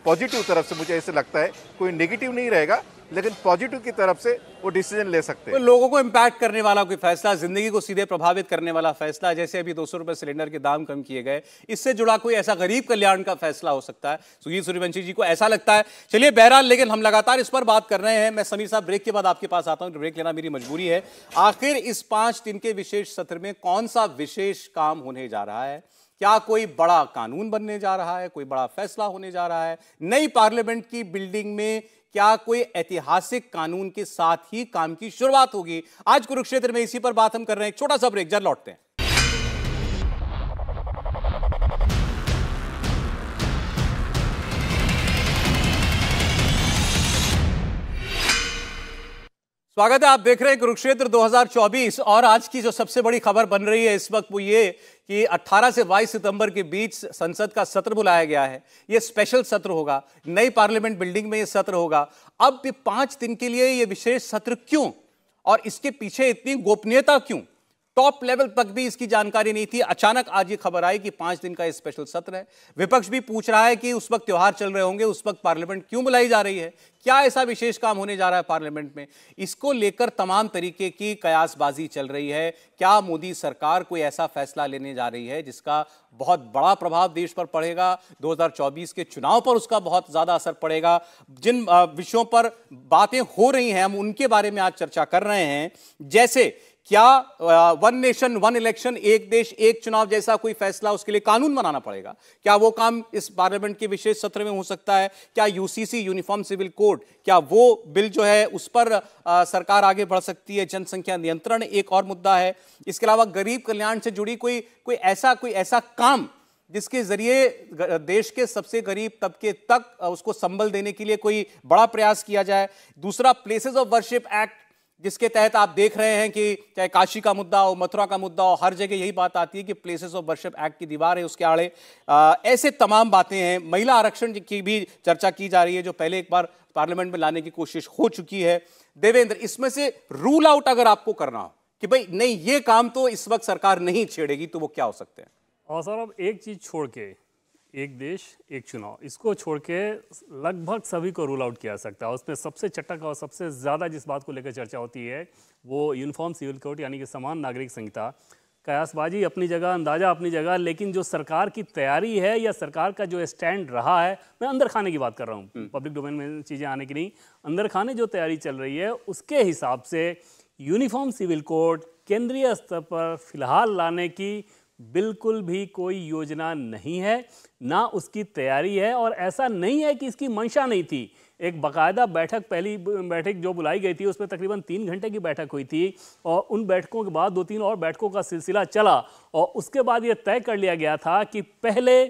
पॉजिटिव तरफ से मुझे ऐसे लगता है, कोई नेगेटिव नहीं रहेगा लेकिन पॉजिटिव की तरफ से वो डिसीजन ले सकते हैं। तो लोगों को इम्पैक्ट करने वाला कोई फैसला, जिंदगी को सीधे प्रभावित करने वाला फैसला, जैसे अभी 200 रुपए सिलेंडर के दाम कम किए गए, इससे जुड़ा कोई ऐसा गरीब कल्याण का फैसला हो सकता है? सुधीर सूर्यवंशी जी को ऐसा लगता है? चलिए बहरहाल, लेकिन हम लगातार इस पर बात कर रहे हैं। मैं समीर साहब ब्रेक के बाद आपके पास आता हूं, ब्रेक लेना मेरी मजबूरी है। आखिर इस 5 दिन के विशेष सत्र में कौन सा विशेष काम होने जा रहा है? क्या कोई बड़ा कानून बनने जा रहा है? कोई बड़ा फैसला होने जा रहा है? नई पार्लियामेंट की बिल्डिंग में क्या कोई ऐतिहासिक कानून के साथ ही काम की शुरुआत होगी? आज कुरुक्षेत्र में इसी पर बात हम कर रहे हैं। एक छोटा सा ब्रेक, जरा लौटते हैं। स्वागत है, आप देख रहे हैं कुरुक्षेत्र 2024। और आज की जो सबसे बड़ी खबर बन रही है इस वक्त वो ये कि 18 से 22 सितंबर के बीच संसद का सत्र बुलाया गया है। ये स्पेशल सत्र होगा, नई पार्लियामेंट बिल्डिंग में ये सत्र होगा। अब 5 दिन के लिए ये विशेष सत्र क्यों और इसके पीछे इतनी गोपनीयता क्यों? टॉप लेवल तक भी इसकी जानकारी नहीं थी। अचानक आज ये खबर आई कि 5 दिन का ये स्पेशल सत्र है। विपक्ष भी पूछ रहा है कि उस वक्त त्योहार चल रहे होंगे, उस वक्त पार्लियामेंट क्यों बुलाई जा रही है? क्या ऐसा विशेष काम होने जा रहा है पार्लियामेंट में? इसको लेकर तमाम तरीके की कयासबाजी चल रही है। क्या मोदी सरकार कोई ऐसा फैसला लेने जा रही है जिसका बहुत बड़ा प्रभाव देश पर पड़ेगा? 2024 के चुनाव पर उसका बहुत ज्यादा असर पड़ेगा। जिन विषयों पर बातें हो रही हैं हम उनके बारे में आज चर्चा कर रहे हैं। जैसे क्या वन नेशन वन इलेक्शन, एक देश एक चुनाव जैसा कोई फैसला, उसके लिए कानून बनाना पड़ेगा? क्या वो काम इस पार्लियामेंट के विशेष सत्र में हो सकता है? क्या यूसीसी यूनिफॉर्म सिविल कोड, क्या वो बिल जो है उस पर सरकार आगे बढ़ सकती है? जनसंख्या नियंत्रण एक और मुद्दा है। इसके अलावा गरीब कल्याण से जुड़ी कोई ऐसा काम जिसके जरिए देश के सबसे गरीब तबके तक उसको संबल देने के लिए कोई बड़ा प्रयास किया जाए। दूसरा, प्लेसेस ऑफ वर्शिप एक्ट, जिसके तहत आप देख रहे हैं कि चाहे काशी का मुद्दा हो, मथुरा का मुद्दा हो, हर जगह यही बात आती है कि प्लेसेस ऑफ वर्शिप एक्ट की दीवार है उसके आड़े। ऐसे तमाम बातें हैं। महिला आरक्षण की भी चर्चा की जा रही है, जो पहले एक बार पार्लियामेंट में लाने की कोशिश हो चुकी है। देवेंद्र, इसमें से रूल आउट अगर आपको करना हो कि भाई नहीं, ये काम तो इस वक्त सरकार नहीं छेड़ेगी, तो वो क्या हो सकते हैं? और सर, अब एक चीज़ छोड़ के, एक देश एक चुनाव, इसको छोड़ के लगभग सभी को रूल आउट किया जा सकता है। उसमें सबसे चटक और सबसे ज़्यादा जिस बात को लेकर चर्चा होती है वो यूनिफॉर्म सिविल कोड यानी कि समान नागरिक संहिता। कयासबाजी अपनी जगह, अंदाजा अपनी जगह, लेकिन जो सरकार की तैयारी है या सरकार का जो स्टैंड रहा है, मैं अंदर खाने की बात कर रहा हूँ, पब्लिक डोमेन में चीज़ें आने की नहीं, अंदर खाने जो तैयारी चल रही है उसके हिसाब से यूनिफॉर्म सिविल कोड केंद्रीय स्तर पर फिलहाल लाने की बिल्कुल भी कोई योजना नहीं है, ना उसकी तैयारी है। और ऐसा नहीं है कि इसकी मंशा नहीं थी। एक बाकायदा बैठक, पहली बैठक जो बुलाई गई थी उसमें तकरीबन 3 घंटे की बैठक हुई थी और उन बैठकों के बाद 2-3 और बैठकों का सिलसिला चला और उसके बाद ये तय कर लिया गया था कि पहले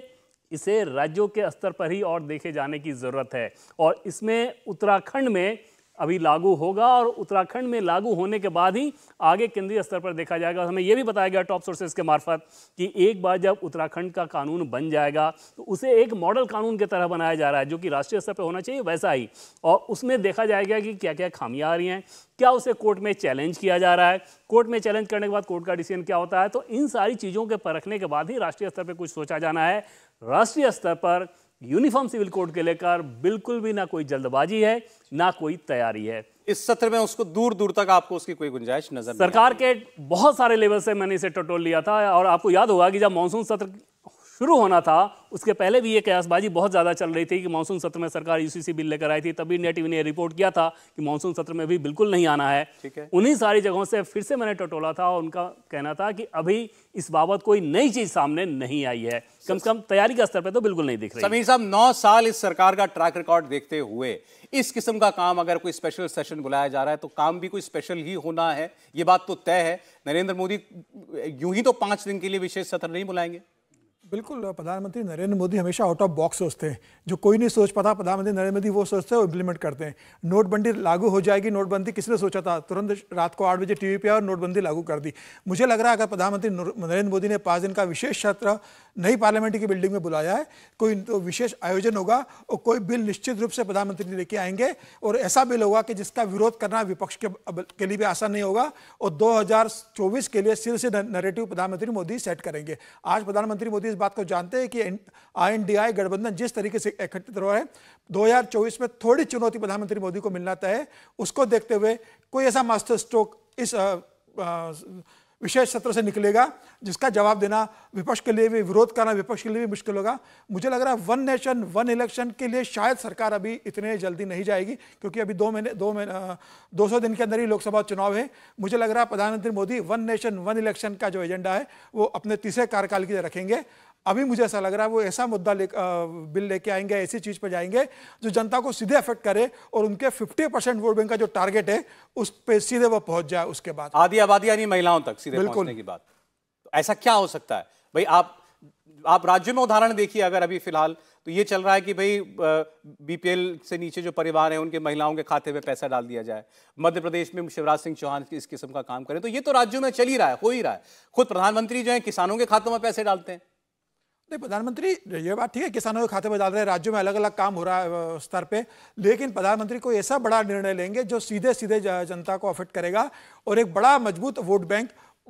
इसे राज्यों के स्तर पर ही और देखे जाने की ज़रूरत है और इसमें उत्तराखंड में अभी लागू होगा और उत्तराखंड में लागू होने के बाद ही आगे केंद्रीय स्तर पर देखा जाएगा। हमें यह भी बताया गया टॉप सोर्सेज के मार्फत कि एक बार जब उत्तराखंड का कानून बन जाएगा तो उसे एक मॉडल कानून की तरह बनाया जा रहा है, जो कि राष्ट्रीय स्तर पर होना चाहिए वैसा ही, और उसमें देखा जाएगा कि क्या क्या खामियां आ रही हैं, क्या उसे कोर्ट में चैलेंज किया जा रहा है, कोर्ट में चैलेंज करने के बाद कोर्ट का डिसीजन क्या होता है। तो इन सारी चीज़ों के परखने के बाद ही राष्ट्रीय स्तर पर कुछ सोचा जाना है। राष्ट्रीय स्तर पर यूनिफॉर्म सिविल कोड के लेकर बिल्कुल भी ना कोई जल्दबाजी है, ना कोई तैयारी है। इस सत्र में उसको दूर दूर तक आपको उसकी कोई गुंजाइश नजर नहीं सरकार के बहुत सारे लेवल से मैंने इसे टटोल लिया था और आपको याद होगा कि जब मानसून सत्र शुरू होना था उसके पहले भी ये कयासबाजी बहुत ज़्यादा चल रही थी कि मानसून सत्र में सरकार यूसीसी बिल लेकर आई थी। तभी इंडिया टीवी ने रिपोर्ट किया था कि मानसून सत्र में भी बिल्कुल नहीं आना है। ठीक है। उन्हीं सारी जगहों से फिर से मैंने टटोला था और उनका कहना था कि अभी इस बाबत कोई नई चीज सामने नहीं आई है, कम से कम तैयारी का स्तर पर तो बिल्कुल नहीं दिख रही। समीर साहब, 9 साल इस सरकार का ट्रैक रिकॉर्ड देखते हुए इस किस्म का काम, अगर कोई स्पेशल सेशन बुलाया जा रहा है तो काम भी कोई स्पेशल ही होना है, ये बात तो तय है। नरेंद्र मोदी यूं ही तो 5 दिन के लिए विशेष सत्र नहीं बुलाएंगे। बिल्कुल, प्रधानमंत्री नरेंद्र मोदी हमेशा आउट ऑफ बॉक्स सोचते हैं। जो कोई नहीं सोच पाता, प्रधानमंत्री नरेंद्र मोदी वो सोचते हैं और इम्प्लीमेंट करते हैं। नोटबंदी लागू हो जाएगी, नोटबंदी किसने सोचा था? तुरंत रात को 8 बजे टीवी पे और नोटबंदी लागू कर दी। मुझे लग रहा है अगर प्रधानमंत्री नरेंद्र मोदी ने 5 दिन का विशेष सत्र नई पार्लियामेंट की बिल्डिंग में बुलाया है, कोई तो विशेष आयोजन होगा और कोई बिल निश्चित रूप से प्रधानमंत्री लेके आएंगे और ऐसा बिल होगा कि जिसका विरोध करना विपक्ष के लिए भी आसान नहीं होगा और 2024 के लिए सिर से नैरेटिव प्रधानमंत्री मोदी सेट करेंगे। आज प्रधानमंत्री मोदी इस बात को जानते हैं कि INDI गठबंधन जिस तरीके से एकत्रित हुआ है, 2024 में थोड़ी चुनौती प्रधानमंत्री मोदी को मिलना तय है। उसको देखते हुए कोई ऐसा मास्टर स्ट्रोक इस विशेष सत्र से निकलेगा जिसका जवाब देना विपक्ष के लिए भी, विरोध करना विपक्ष के लिए भी मुश्किल होगा। मुझे लग रहा है वन नेशन वन इलेक्शन के लिए शायद सरकार अभी इतने जल्दी नहीं जाएगी, क्योंकि अभी 200 दिन के अंदर ही लोकसभा चुनाव है। मुझे लग रहा है प्रधानमंत्री Modi one nation one election का जो एजेंडा है वो अपने तीसरे कार्यकाल के लिए रखेंगे। अभी मुझे ऐसा लग रहा है वो ऐसा मुद्दा बिल लेके आएंगे, ऐसी चीज पर जाएंगे जो जनता को सीधे अफेक्ट करे और उनके 50% वोट बैंक का जो टारगेट है उस पे सीधे वो पहुंच जाए। उसके बाद आधी आबादी यानी महिलाओं तक सीधे पहुंचने की बात, तो ऐसा क्या हो सकता है भाई? आप राज्यों में उदाहरण देखिए, अगर अभी फिलहाल तो ये चल रहा है कि भाई BPL से नीचे जो परिवार है उनके महिलाओं के खाते में पैसा डाल दिया जाए। मध्य प्रदेश में शिवराज सिंह चौहान इस किस्म का काम करें, तो ये तो राज्यों में चल ही रहा है, हो ही रहा है। खुद प्रधानमंत्री जो है किसानों के खातों में पैसे डालते हैं। नहीं, प्रधानमंत्री ये बात ठीक है, किसानों के खाते में डाल रहे हैं, राज्यों में अलग अलग काम हो रहा है स्तर पे, लेकिन प्रधानमंत्री कोई ऐसा बड़ा निर्णय लेंगे जो सीधे सीधे जनता को अफेक्ट करेगा और एक बड़ा मजबूत vote bank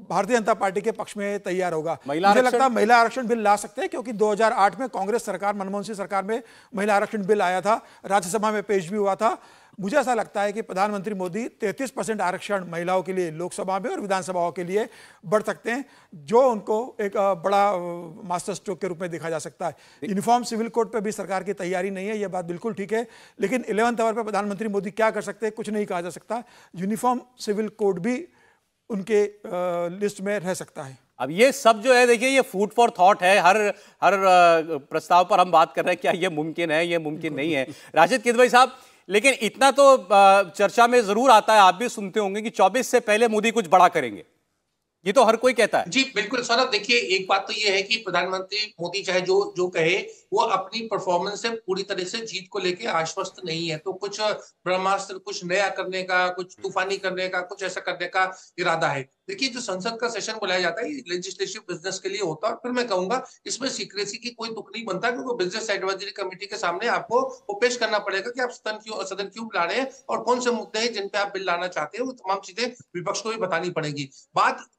Bharatiya Janata party के पक्ष में तैयार होगा। मुझे लगता है महिला आरक्षण बिल ला सकते हैं, क्योंकि 2008 में कांग्रेस सरकार, मनमोहन सिंह सरकार में महिला आरक्षण बिल आया था, राज्यसभा में पेश भी हुआ था। मुझे ऐसा लगता है कि प्रधानमंत्री मोदी 33% आरक्षण महिलाओं के लिए लोकसभा में और विधानसभाओं के लिए बढ़ सकते हैं, जो उनको एक बड़ा मास्टर स्ट्रोक के रूप में देखा जा सकता है। यूनिफॉर्म सिविल कोड पर भी सरकार की तैयारी नहीं है, यह बात बिल्कुल ठीक है, लेकिन 11th आवर पर प्रधानमंत्री मोदी क्या कर सकते हैं, कुछ नहीं कहा जा सकता। यूनिफॉर्म सिविल कोड भी उनके लिस्ट में रह सकता है। अब ये सब जो है, देखिए, ये फूड फॉर थॉट है। हर प्रस्ताव पर हम बात कर रहे हैं क्या ये मुमकिन है, ये मुमकिन नहीं है। राशिद किदवई साहब, लेकिन इतना तो चर्चा में जरूर आता है, आप भी सुनते होंगे कि 24 से पहले मोदी कुछ बड़ा करेंगे, ये तो हर कोई कहता है। जी बिल्कुल सौरभ, देखिए एक बात तो ये है कि प्रधानमंत्री मोदी चाहे जो कहे, वो अपनी परफॉर्मेंस से पूरी तरह से जीत को लेके आश्वस्त नहीं है। तो कुछ ब्रह्मास्त्र, कुछ नया करने का, कुछ तूफानी करने का, कुछ ऐसा करने का इरादा है। देखिए, जो संसद का सेशन बुलाया जाता है, ये लेजिस्लेटिव बिजनेस के लिए होता है। और फिर मैं कहूंगा इसमें सीक्रेसी की कोई तुक नहीं बनता, क्योंकि बिजनेस एडवाइजरी कमेटी के सामने आपको वो पेश करना पड़ेगा कि आप सदन क्यों बुला रहे हैं और कौन से मुद्दे हैं जिन पे आप बिल लाना चाहते हैं। वो तमाम चीजें विपक्ष को भी बतानी पड़ेगी।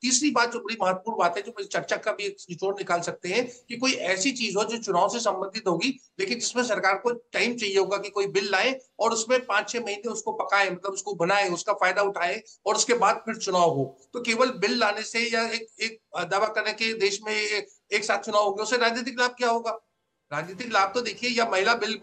तीसरी बात जो बड़ी महत्वपूर्ण बात है, जो चर्चा का भी निचोड़ निकाल सकते हैं, कि कोई ऐसी चीज हो जो चुनाव से संबंधित होगी, लेकिन जिसमें सरकार को टाइम चाहिए होगा कि कोई बिल लाए और उसमें 5-6 महीने उसको पकाए, मतलब उसको बनाए, उसका फायदा उठाए और उसके बाद फिर चुनाव हो। तो केवल बिल लाने से या एक दावा करने के देश में एक साथ चुनाव हो गया, उससे राजनीतिक लाभ क्या होगा? राजनीतिक लाभ तो देखिए, या महिला बिल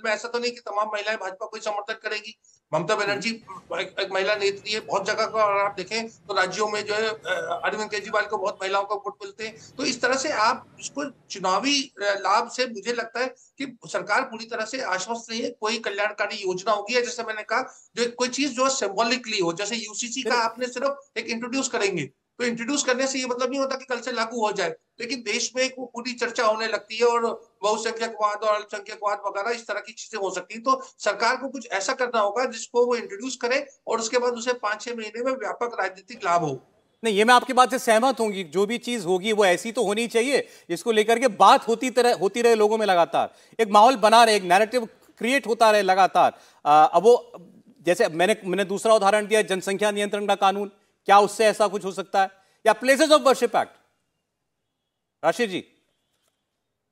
में ऐसा तो नहीं कि तमाम महिलाएं भाजपा को समर्थन करेगी। ममता बनर्जी एक महिला नेत्री है, बहुत जगह का, और आप देखें तो राज्यों में जो है अरविंद केजरीवाल को बहुत महिलाओं को वोट मिलते हैं। तो इस तरह से आप इसको चुनावी लाभ से, मुझे लगता है कि सरकार पूरी तरह से आश्वस्त नहीं है। कोई कल्याणकारी योजना होगी, या जैसे मैंने कहा, जो कोई चीज जो सिंबॉलिकली हो, जैसे यूसीसी का आपने सिर्फ एक इंट्रोड्यूस करेंगे, तो इंट्रोड्यूस करने से ये मतलब नहीं होता कि कल से लागू हो जाए, लेकिन देश में वो पूरी चर्चा होने लगती है और बहुसंख्यकवाद और अल्पसंख्यकवाद वगैरह इस तरह की चीजें हो सकती हैं। तो सरकार को कुछ ऐसा करना होगा जिसको वो इंट्रोड्यूस करे और उसके बाद उसे 5-6 महीने में व्यापक राजनीतिक लाभ हो। नहीं, ये मैं आपकी बात से सहमत हूं कि जो भी चीज होगी वो ऐसी तो होनी चाहिए जिसको लेकर के बात होती रहे लोगों में, लगातार एक माहौल बना रहे, एक नैरेटिव क्रिएट होता रहे लगातार। अब वो, जैसे मैंने दूसरा उदाहरण दिया, जनसंख्या नियंत्रण का कानून, क्या उससे ऐसा कुछ हो सकता है? या places of worship act, Rashid ji?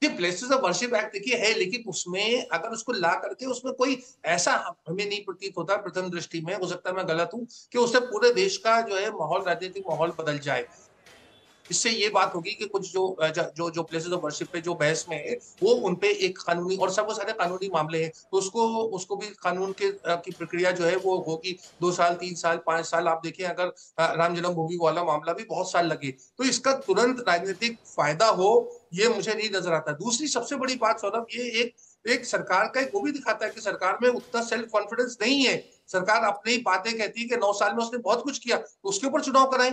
Places of worship act देखिए है, लेकिन उसमें अगर उसको ला करके उसमें कोई ऐसा हमें नहीं प्रतीत होता प्रथम दृष्टि में, हो सकता है मैं गलत हूं, कि उससे पूरे देश का जो है माहौल, राजनीतिक माहौल बदल जाए। इससे ये बात होगी कि कुछ जो प्लेसेस ऑफ वर्शिप पे जो बहस में है, वो उनपे एक कानूनी, और सब वो सारे कानूनी मामले हैं, तो उसको भी कानून की प्रक्रिया जो है वो होगी 2 साल, 3 साल, 5 साल। आप देखिए, अगर राम जन्मभूमि वाला मामला भी बहुत साल लगे, तो इसका तुरंत राजनीतिक फायदा हो, ये मुझे नहीं नजर आता। दूसरी सबसे बड़ी बात सौरभ, ये एक सरकार का वो भी दिखाता है कि सरकार में उतना सेल्फ कॉन्फिडेंस नहीं है। सरकार अपनी बातें कहती है कि 9 साल में उसने बहुत कुछ किया, तो उसके ऊपर चुनाव कराएं।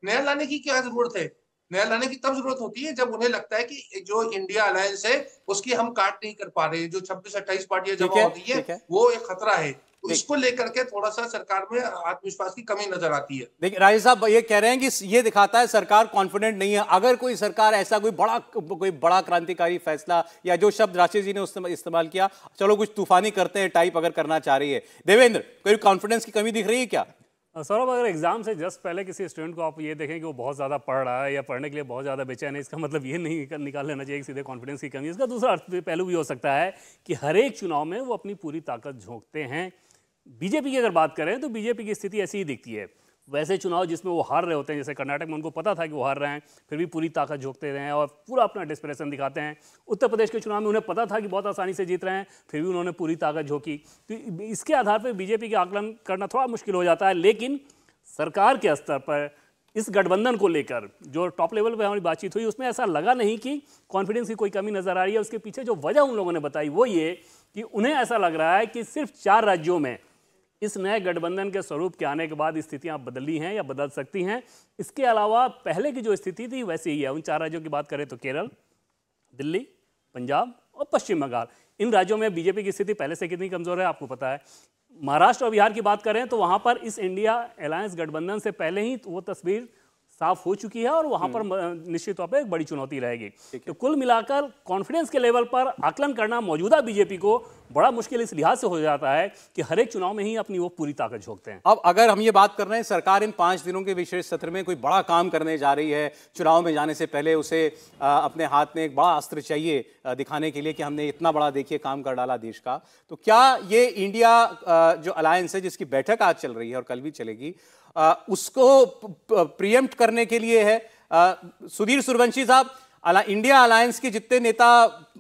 नया लाने की क्या जरूरत है? नया लाने की तब जरूरत होती है जब उन्हें लगता है कि जो इंडिया अलायंस है उसकी हम काट नहीं कर पा रहे, जो 26-28 पार्टियां जमा होती है वो एक खतरा है। तो इसको लेकर के थोड़ा सा सरकार में आत्मविश्वास की कमी नजर आती है। देखिए, राजीव साहब ये कह रहे हैं कि ये दिखाता है सरकार कॉन्फिडेंट नहीं है। अगर कोई सरकार ऐसा कोई बड़ा क्रांतिकारी फैसला, या जो शब्द राशिद जी ने इस्तेमाल किया, चलो कुछ तूफानी करते हैं टाइप अगर करना चाह रही है, देवेंद्र, कोई कॉन्फिडेंस की कमी दिख रही है क्या? सौरभ, अगर एग्जाम से जस्ट पहले किसी स्टूडेंट को आप ये देखें कि वो बहुत ज़्यादा पढ़ रहा है या पढ़ने के लिए बहुत ज़्यादा बेचैन है, इसका मतलब ये नहीं निकाल लेना चाहिए कि सीधे कॉन्फिडेंस की कमी। इसका दूसरा पहलू भी हो सकता है कि हर एक चुनाव में वो अपनी पूरी ताकत झोंकते हैं। बीजेपी की अगर बात करें तो बीजेपी की स्थिति ऐसी ही दिखती है। वैसे चुनाव जिसमें वो हार रहे होते हैं, जैसे कर्नाटक में उनको पता था कि वो हार रहे हैं, फिर भी पूरी ताकत झोंकते रहे हैं और पूरा अपना डिस्परेशन दिखाते हैं। उत्तर प्रदेश के चुनाव में उन्हें पता था कि बहुत आसानी से जीत रहे हैं, फिर भी उन्होंने पूरी ताकत झोंकी। तो इसके आधार पर बीजेपी का आकलन करना थोड़ा मुश्किल हो जाता है। लेकिन सरकार के स्तर पर इस गठबंधन को लेकर जो टॉप लेवल पे हमारी बातचीत हुई, उसमें ऐसा लगा नहीं कि कॉन्फिडेंस की कोई कमी नजर आ रही है। उसके पीछे जो वजह उन लोगों ने बताई वो ये कि उन्हें ऐसा लग रहा है कि सिर्फ 4 राज्यों में इस नए गठबंधन के स्वरूप के आने के बाद स्थितियां बदली हैं या बदल सकती हैं। इसके अलावा पहले की जो स्थिति थी वैसे ही है। उन 4 राज्यों की बात करें तो केरल, दिल्ली, पंजाब और पश्चिम बंगाल, इन राज्यों में बीजेपी की स्थिति पहले से कितनी कमजोर है आपको पता है। महाराष्ट्र और बिहार की बात करें तो वहां पर इस इंडिया अलायंस गठबंधन से पहले ही वो तस्वीर साफ हो चुकी है और वहां पर निश्चित तौर पर एक बड़ी चुनौती रहेगी। तो कुल मिलाकर कॉन्फिडेंस के लेवल पर आकलन करना मौजूदा बीजेपी को बड़ा मुश्किल इस लिहाज से हो जाता है कि हर एक चुनाव में ही अपनी वो पूरी ताकत झोंकते हैं। अब अगर हम ये बात कर रहे हैं, सरकार इन 5 दिनों के विशेष सत्र में कोई बड़ा काम करने जा रही है, चुनाव में जाने से पहले उसे अपने हाथ में एक बड़ा अस्त्र चाहिए दिखाने के लिए कि हमने इतना बड़ा देखिए काम कर डाला देश का, तो क्या ये इंडिया जो अलायंस है जिसकी बैठक आज चल रही है और कल भी चलेगी, उसको प्रीएम्प्ट करने के लिए है? सुधीर सूर्यवंशी साहब, इंडिया अलायंस के जितने नेता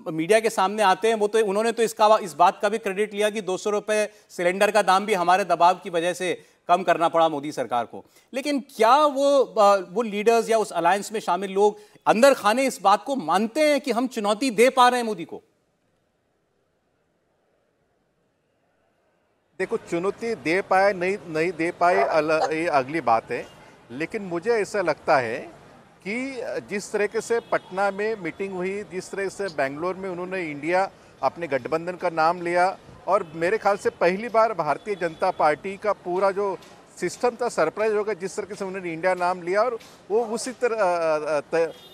मीडिया के सामने आते हैं वो तो उन्होंने तो इस बात का भी क्रेडिट लिया कि 200 रुपए सिलेंडर का दाम भी हमारे दबाव की वजह से कम करना पड़ा मोदी सरकार को। लेकिन क्या वो लीडर्स या उस अलायंस में शामिल लोग अंदर खाने इस बात को मानते हैं कि हम चुनौती दे पा रहे हैं मोदी को? देखो, चुनौती दे पाए नहीं दे पाए ये अगली बात है, लेकिन मुझे ऐसा लगता है कि जिस तरीके से पटना में मीटिंग हुई, जिस तरह से बेंगलोर में उन्होंने इंडिया अपने गठबंधन का नाम लिया, और मेरे ख्याल से पहली बार भारतीय जनता पार्टी का पूरा जो सिस्टम था सरप्राइज होगा जिस तरीके से उन्होंने इंडिया नाम लिया, और वो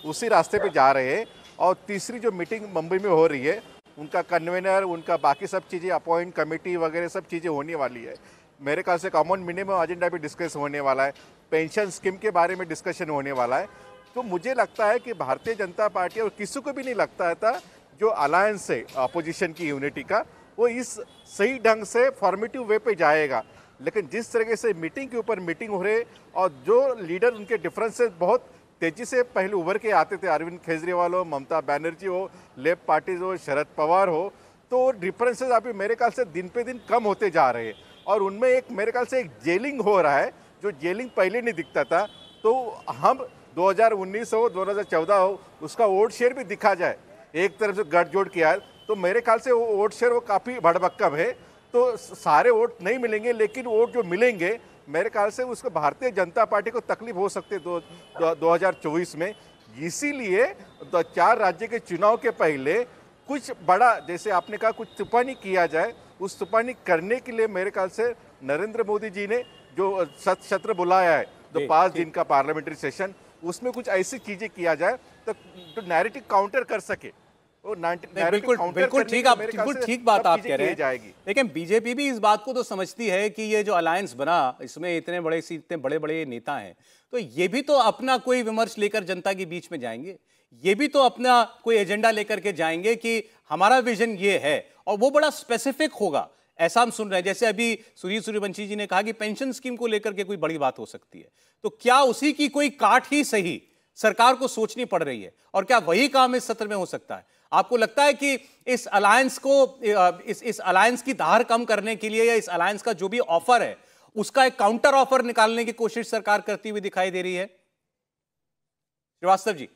उसी रास्ते पे जा रहे हैं। और तीसरी जो मीटिंग मुंबई में हो रही है, उनका कन्वेनर, उनका बाकी सब चीज़ें, अपॉइंट कमेटी वगैरह सब चीज़ें होने वाली है। मेरे ख्याल से कॉमन मिनिमम एजेंडा भी डिस्कस होने वाला है, पेंशन स्कीम के बारे में डिस्कशन होने वाला है। तो मुझे लगता है कि भारतीय जनता पार्टी, और किसी को भी नहीं लगता था जो अलायंस है अपोजिशन की यूनिटी का, वो इस सही ढंग से फॉर्मेटिव वे पे जाएगा। लेकिन जिस तरीके से मीटिंग के ऊपर मीटिंग हो रहे, और जो लीडर उनके डिफरेंसेस बहुत तेजी से पहले उभर के आते थे, अरविंद केजरीवाल हो, ममता बनर्जी हो, लेफ्ट पार्टीज हो, शरद पवार हो, तो डिफरेंसेस अभी मेरे ख्याल से दिन पे दिन कम होते जा रहे हैं। और उनमें एक मेरे ख्याल से एक जेलिंग हो रहा है, जो जेलिंग पहले नहीं दिखता था। तो हम 2019 हो, 2014 हो, उसका वोट शेयर भी दिखा जाए, एक तरफ से गठजोड़ किया है, तो मेरे ख्याल से वो वोट शेयर वो काफ़ी भड़भक्कम है। तो सारे वोट नहीं मिलेंगे, लेकिन वोट जो मिलेंगे मेरे ख्याल से उसको भारतीय जनता पार्टी को तकलीफ हो सकती है 2024 में। इसीलिए 4 राज्य के चुनाव के पहले कुछ बड़ा, जैसे आपने कहा, कुछ तूफानी किया जाए। उस तूफानी करने के लिए मेरे ख्याल से नरेंद्र मोदी जी ने जो सत्र बुलाया है, जो 5 दिन का पार्लियामेंट्री सेशन, उसमें कुछ ऐसी चीजें किया जाए तो नैरेटिव काउंटर कर सके। बिल्कुल ठीक बात आप कह रहे हैं। लेकिन बीजेपी भी इस बात को तो समझती है कि ये जो अलायंस बना, इसमें इतने बड़े बड़े नेता हैं, तो ये भी तो अपना कोई विमर्श लेकर जनता के बीच में जाएंगे, ये भी तो अपना कोई एजेंडा लेकर के जाएंगे कि हमारा विजन ये है, और वो बड़ा स्पेसिफिक होगा। ऐसा हम सुन रहे हैं, जैसे अभी सुधीर सूर्यवंशी जी ने कहा कि पेंशन स्कीम को लेकर के कोई बड़ी बात हो सकती है, तो क्या उसी की कोई काट ही सही सरकार को सोचनी पड़ रही है, और क्या वही काम इस सत्र में हो सकता है? आपको लगता है कि इस अलायंस को, इस अलायंस की धार कम करने के लिए, या इस अलायंस का जो भी ऑफर है उसका एक काउंटर ऑफर निकालने की कोशिश सरकार करती हुई दिखाई दे रही है? श्रीवास्तव जी।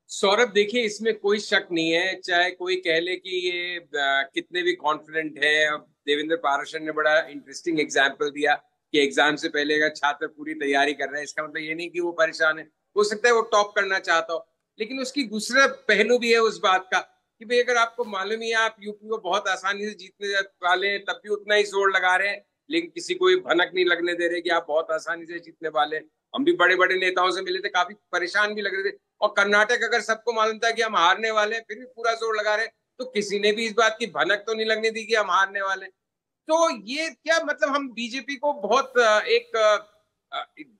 सौरभ, देखिए, इसमें कोई शक नहीं है, चाहे कोई कह ले कि ये कितने भी कॉन्फिडेंट है। अब देवेंद्र पाराशर ने बड़ा इंटरेस्टिंग एग्जाम्पल दिया कि एग्जाम से पहले का छात्र पूरी तैयारी कर रहे हैं, इसका मतलब ये नहीं कि वो परेशान है, हो सकता है वो टॉप करना चाहता हो। लेकिन उसकी दूसरा पहलू भी है उस बात का कि भाई अगर आपको मालूम ही है आप यूपी को बहुत आसानी से जीतने वाले हैं, तब भी उतना ही जोर लगा रहे हैं, लेकिन किसी को भनक नहीं लगने दे रहे कि आप बहुत आसानी से जीतने वाले। हम भी बड़े बड़े नेताओं से मिले थे, काफी परेशान भी लग रहे थे। और कर्नाटक अगर सबको मालूम था कि हम हारने वाले हैं, फिर भी पूरा जोर लगा रहे, तो किसी ने भी इस बात की भनक तो नहीं लगने दी कि हम हारने वाले। तो ये क्या मतलब, हम बीजेपी को बहुत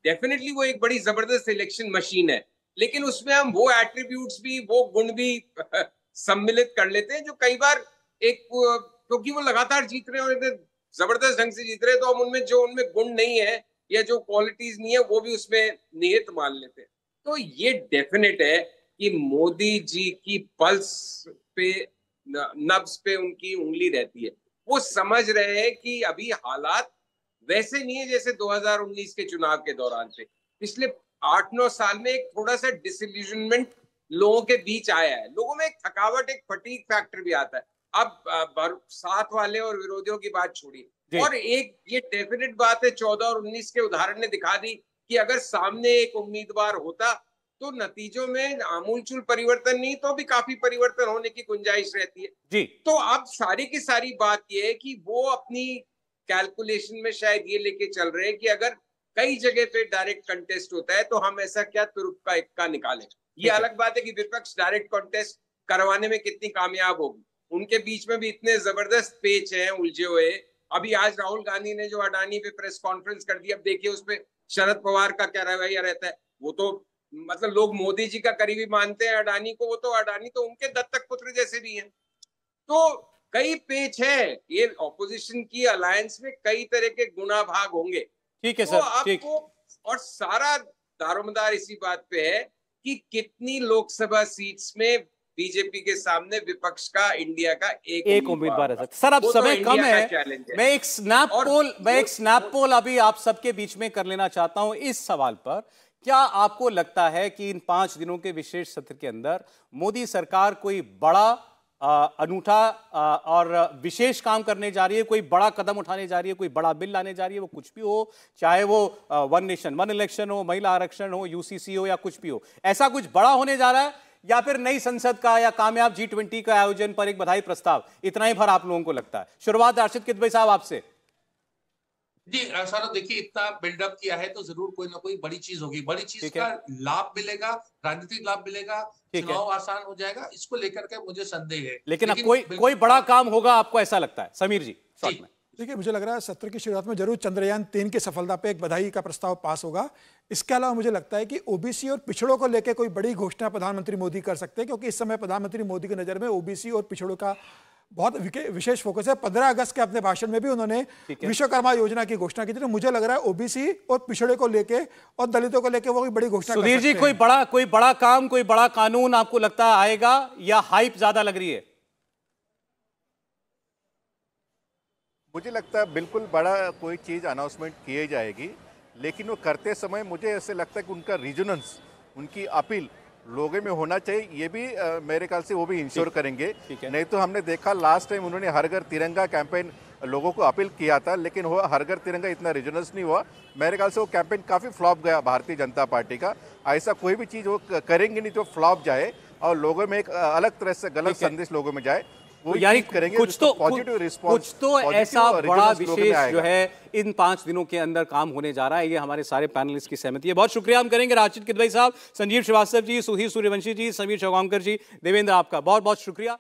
डेफिनेटली वो एक बड़ी जबरदस्त इलेक्शन मशीन है, लेकिन उसमें हम वो एट्रीब्यूट्स भी, वो गुण भी सम्मिलित कर लेते हैं जो कई बार क्योंकि वो लगातार जीत रहे हैं, जबरदस्त ढंग से जीत रहे हैं, तो हम उनमें गुण नहीं है या जो क्वालिटीज नहीं है वो भी उसमें निहित मान लेते हैं। तो ये डेफिनेट है कि मोदी जी की पल्स पे, नब्ज पे उनकी उंगली रहती है। वो समझ रहे हैं कि अभी हालात वैसे नहीं है जैसे 2019 के चुनाव के दौरान थे। पिछले 8-9 साल में एक थोड़ा सा डिसइल्यूजनमेंट लोगों के बीच आया है, लोगों में एक थकावट, एक फटीग फैक्टर भी आता है। अब साथ वाले और विरोधियों की बात छोड़िए, और एक ये डेफिनेट बात है, 14 और 19 के उदाहरण ने दिखा दी कि अगर सामने एक उम्मीदवार होता तो नतीजों में आमूलचूल परिवर्तन नहीं तो भी काफी परिवर्तन होने की गुंजाइश रहती है जी। तो अब सारी की सारी बात यह है कि वो अपनी कैलकुलेशन में शायद ये लेके चल रहे हैं कि अगर कई जगह पे डायरेक्ट कंटेस्ट होता है, तो हम ऐसा क्या तुरुप का इक्का निकालें। ये अलग बात है कि विपक्ष डायरेक्ट कंटेस्ट करवाने में कितनी कामयाब होगी, उनके बीच में भी इतने जबरदस्त पेच हैं उलझे हुए। अभी आज राहुल गांधी ने जो अडानी पे प्रेस कॉन्फ्रेंस कर दी, अब देखिए उसपे शरद पवार का क्या रवैया रहता है। वो तो मतलब लोग मोदी जी का करीबी मानते हैं अडानी को, वो तो अडानी तो उनके दत्तक पुत्र जैसे भी हैं। तो कई पेच है, ये ऑपोजिशन की अलायंस में कई तरह के गुना भाग होंगे। ठीक है तो सर, ठीक। आपको और सारा दारोमदार इसी बात पे है कि कितनी लोकसभा सीट्स में बीजेपी के सामने विपक्ष का इंडिया का एक उम्मीदवार है सर। अब समय कम है, मैं एक स्नैप पोल अभी आप सबके बीच में कर लेना चाहता हूं इस सवाल पर। क्या आपको लगता है कि इन 5 दिनों के विशेष सत्र के अंदर मोदी सरकार कोई बड़ा अनूठा और विशेष काम करने जा रही है, कोई बड़ा कदम उठाने जा रही है, कोई बड़ा बिल लाने जा रही है, वो कुछ भी हो, चाहे वो वन नेशन वन इलेक्शन हो, महिला आरक्षण हो, यूसीसी हो या कुछ भी हो, ऐसा कुछ बड़ा होने जा रहा है, या फिर नई संसद का या कामयाब G20 का आयोजन पर एक बधाई प्रस्ताव, इतना ही भर आप लोगों को लगता है? शुरुआत राशिद किदवई साहब आपसे। जी सर, देखिए इतना बिल्डअप किया है तो जरूर कोई ना कोई बड़ी चीज होगी, बड़ी चीज का लाभ मिलेगा, राजनीतिक लाभ मिलेगा, चुनाव आसान हो जाएगा, इसको लेकर के मुझे संदेह है। लेकिन कोई बड़ा काम होगा आपको ऐसा लगता है? समीर जी शॉर्ट में। देखिए, मुझे लग रहा है सत्र की शुरुआत में जरूर चंद्रयान 3 की सफलता पे एक बधाई का प्रस्ताव पास होगा। इसके अलावा मुझे लगता है कि ओबीसी और पिछड़ों को लेकर कोई बड़ी घोषणा प्रधानमंत्री मोदी कर सकते हैं, क्योंकि इस समय प्रधानमंत्री मोदी की नजर में ओबीसी और पिछड़ों का बहुत विशेष फोकस है। 15 अगस्त के अपने भाषण में भी उन्होंने विश्वकर्मा योजना की घोषणा की थी। तो मुझे लग रहा है ओबीसी और पिछड़े को लेके और दलितों को लेके वो कोई बड़ी घोषणा। सुधीर जी, कोई बड़ा काम, कोई बड़ा कानून आपको लगता है आएगा, या हाइप ज्यादा लग रही है? मुझे लगता है बिल्कुल बड़ा कोई चीज़ अनाउंसमेंट की जाएगी, लेकिन वो करते समय मुझे ऐसे लगता है कि उनका रीजनेंस, उनकी अपील लोगों में होना चाहिए। ये भी मेरे ख्याल से वो भी इंश्योर करेंगे। नहीं तो हमने देखा लास्ट टाइम उन्होंने हर घर तिरंगा कैंपेन लोगों को अपील किया था, लेकिन वो हर घर तिरंगा इतना रीजनेंस नहीं हुआ। मेरे ख्याल से वो कैंपेन काफ़ी फ्लॉप गया भारतीय जनता पार्टी का। ऐसा कोई भी चीज़ वो करेंगे नहीं तो फ्लॉप जाए और लोगों में एक अलग तरह से गलत संदेश लोगों में जाए, यानी कुछ तो ऐसा बड़ा विशेष जो है इन 5 दिनों के अंदर काम होने जा रहा है। ये हमारे सारे पैनलिस्ट की सहमति है। बहुत शुक्रिया हम करेंगे राशिद किदवई साहब, संजीव श्रीवास्तव जी, सुधीर सूर्यवंशी जी, समीर चौगांवकर जी, देवेंद्र, आपका बहुत बहुत शुक्रिया।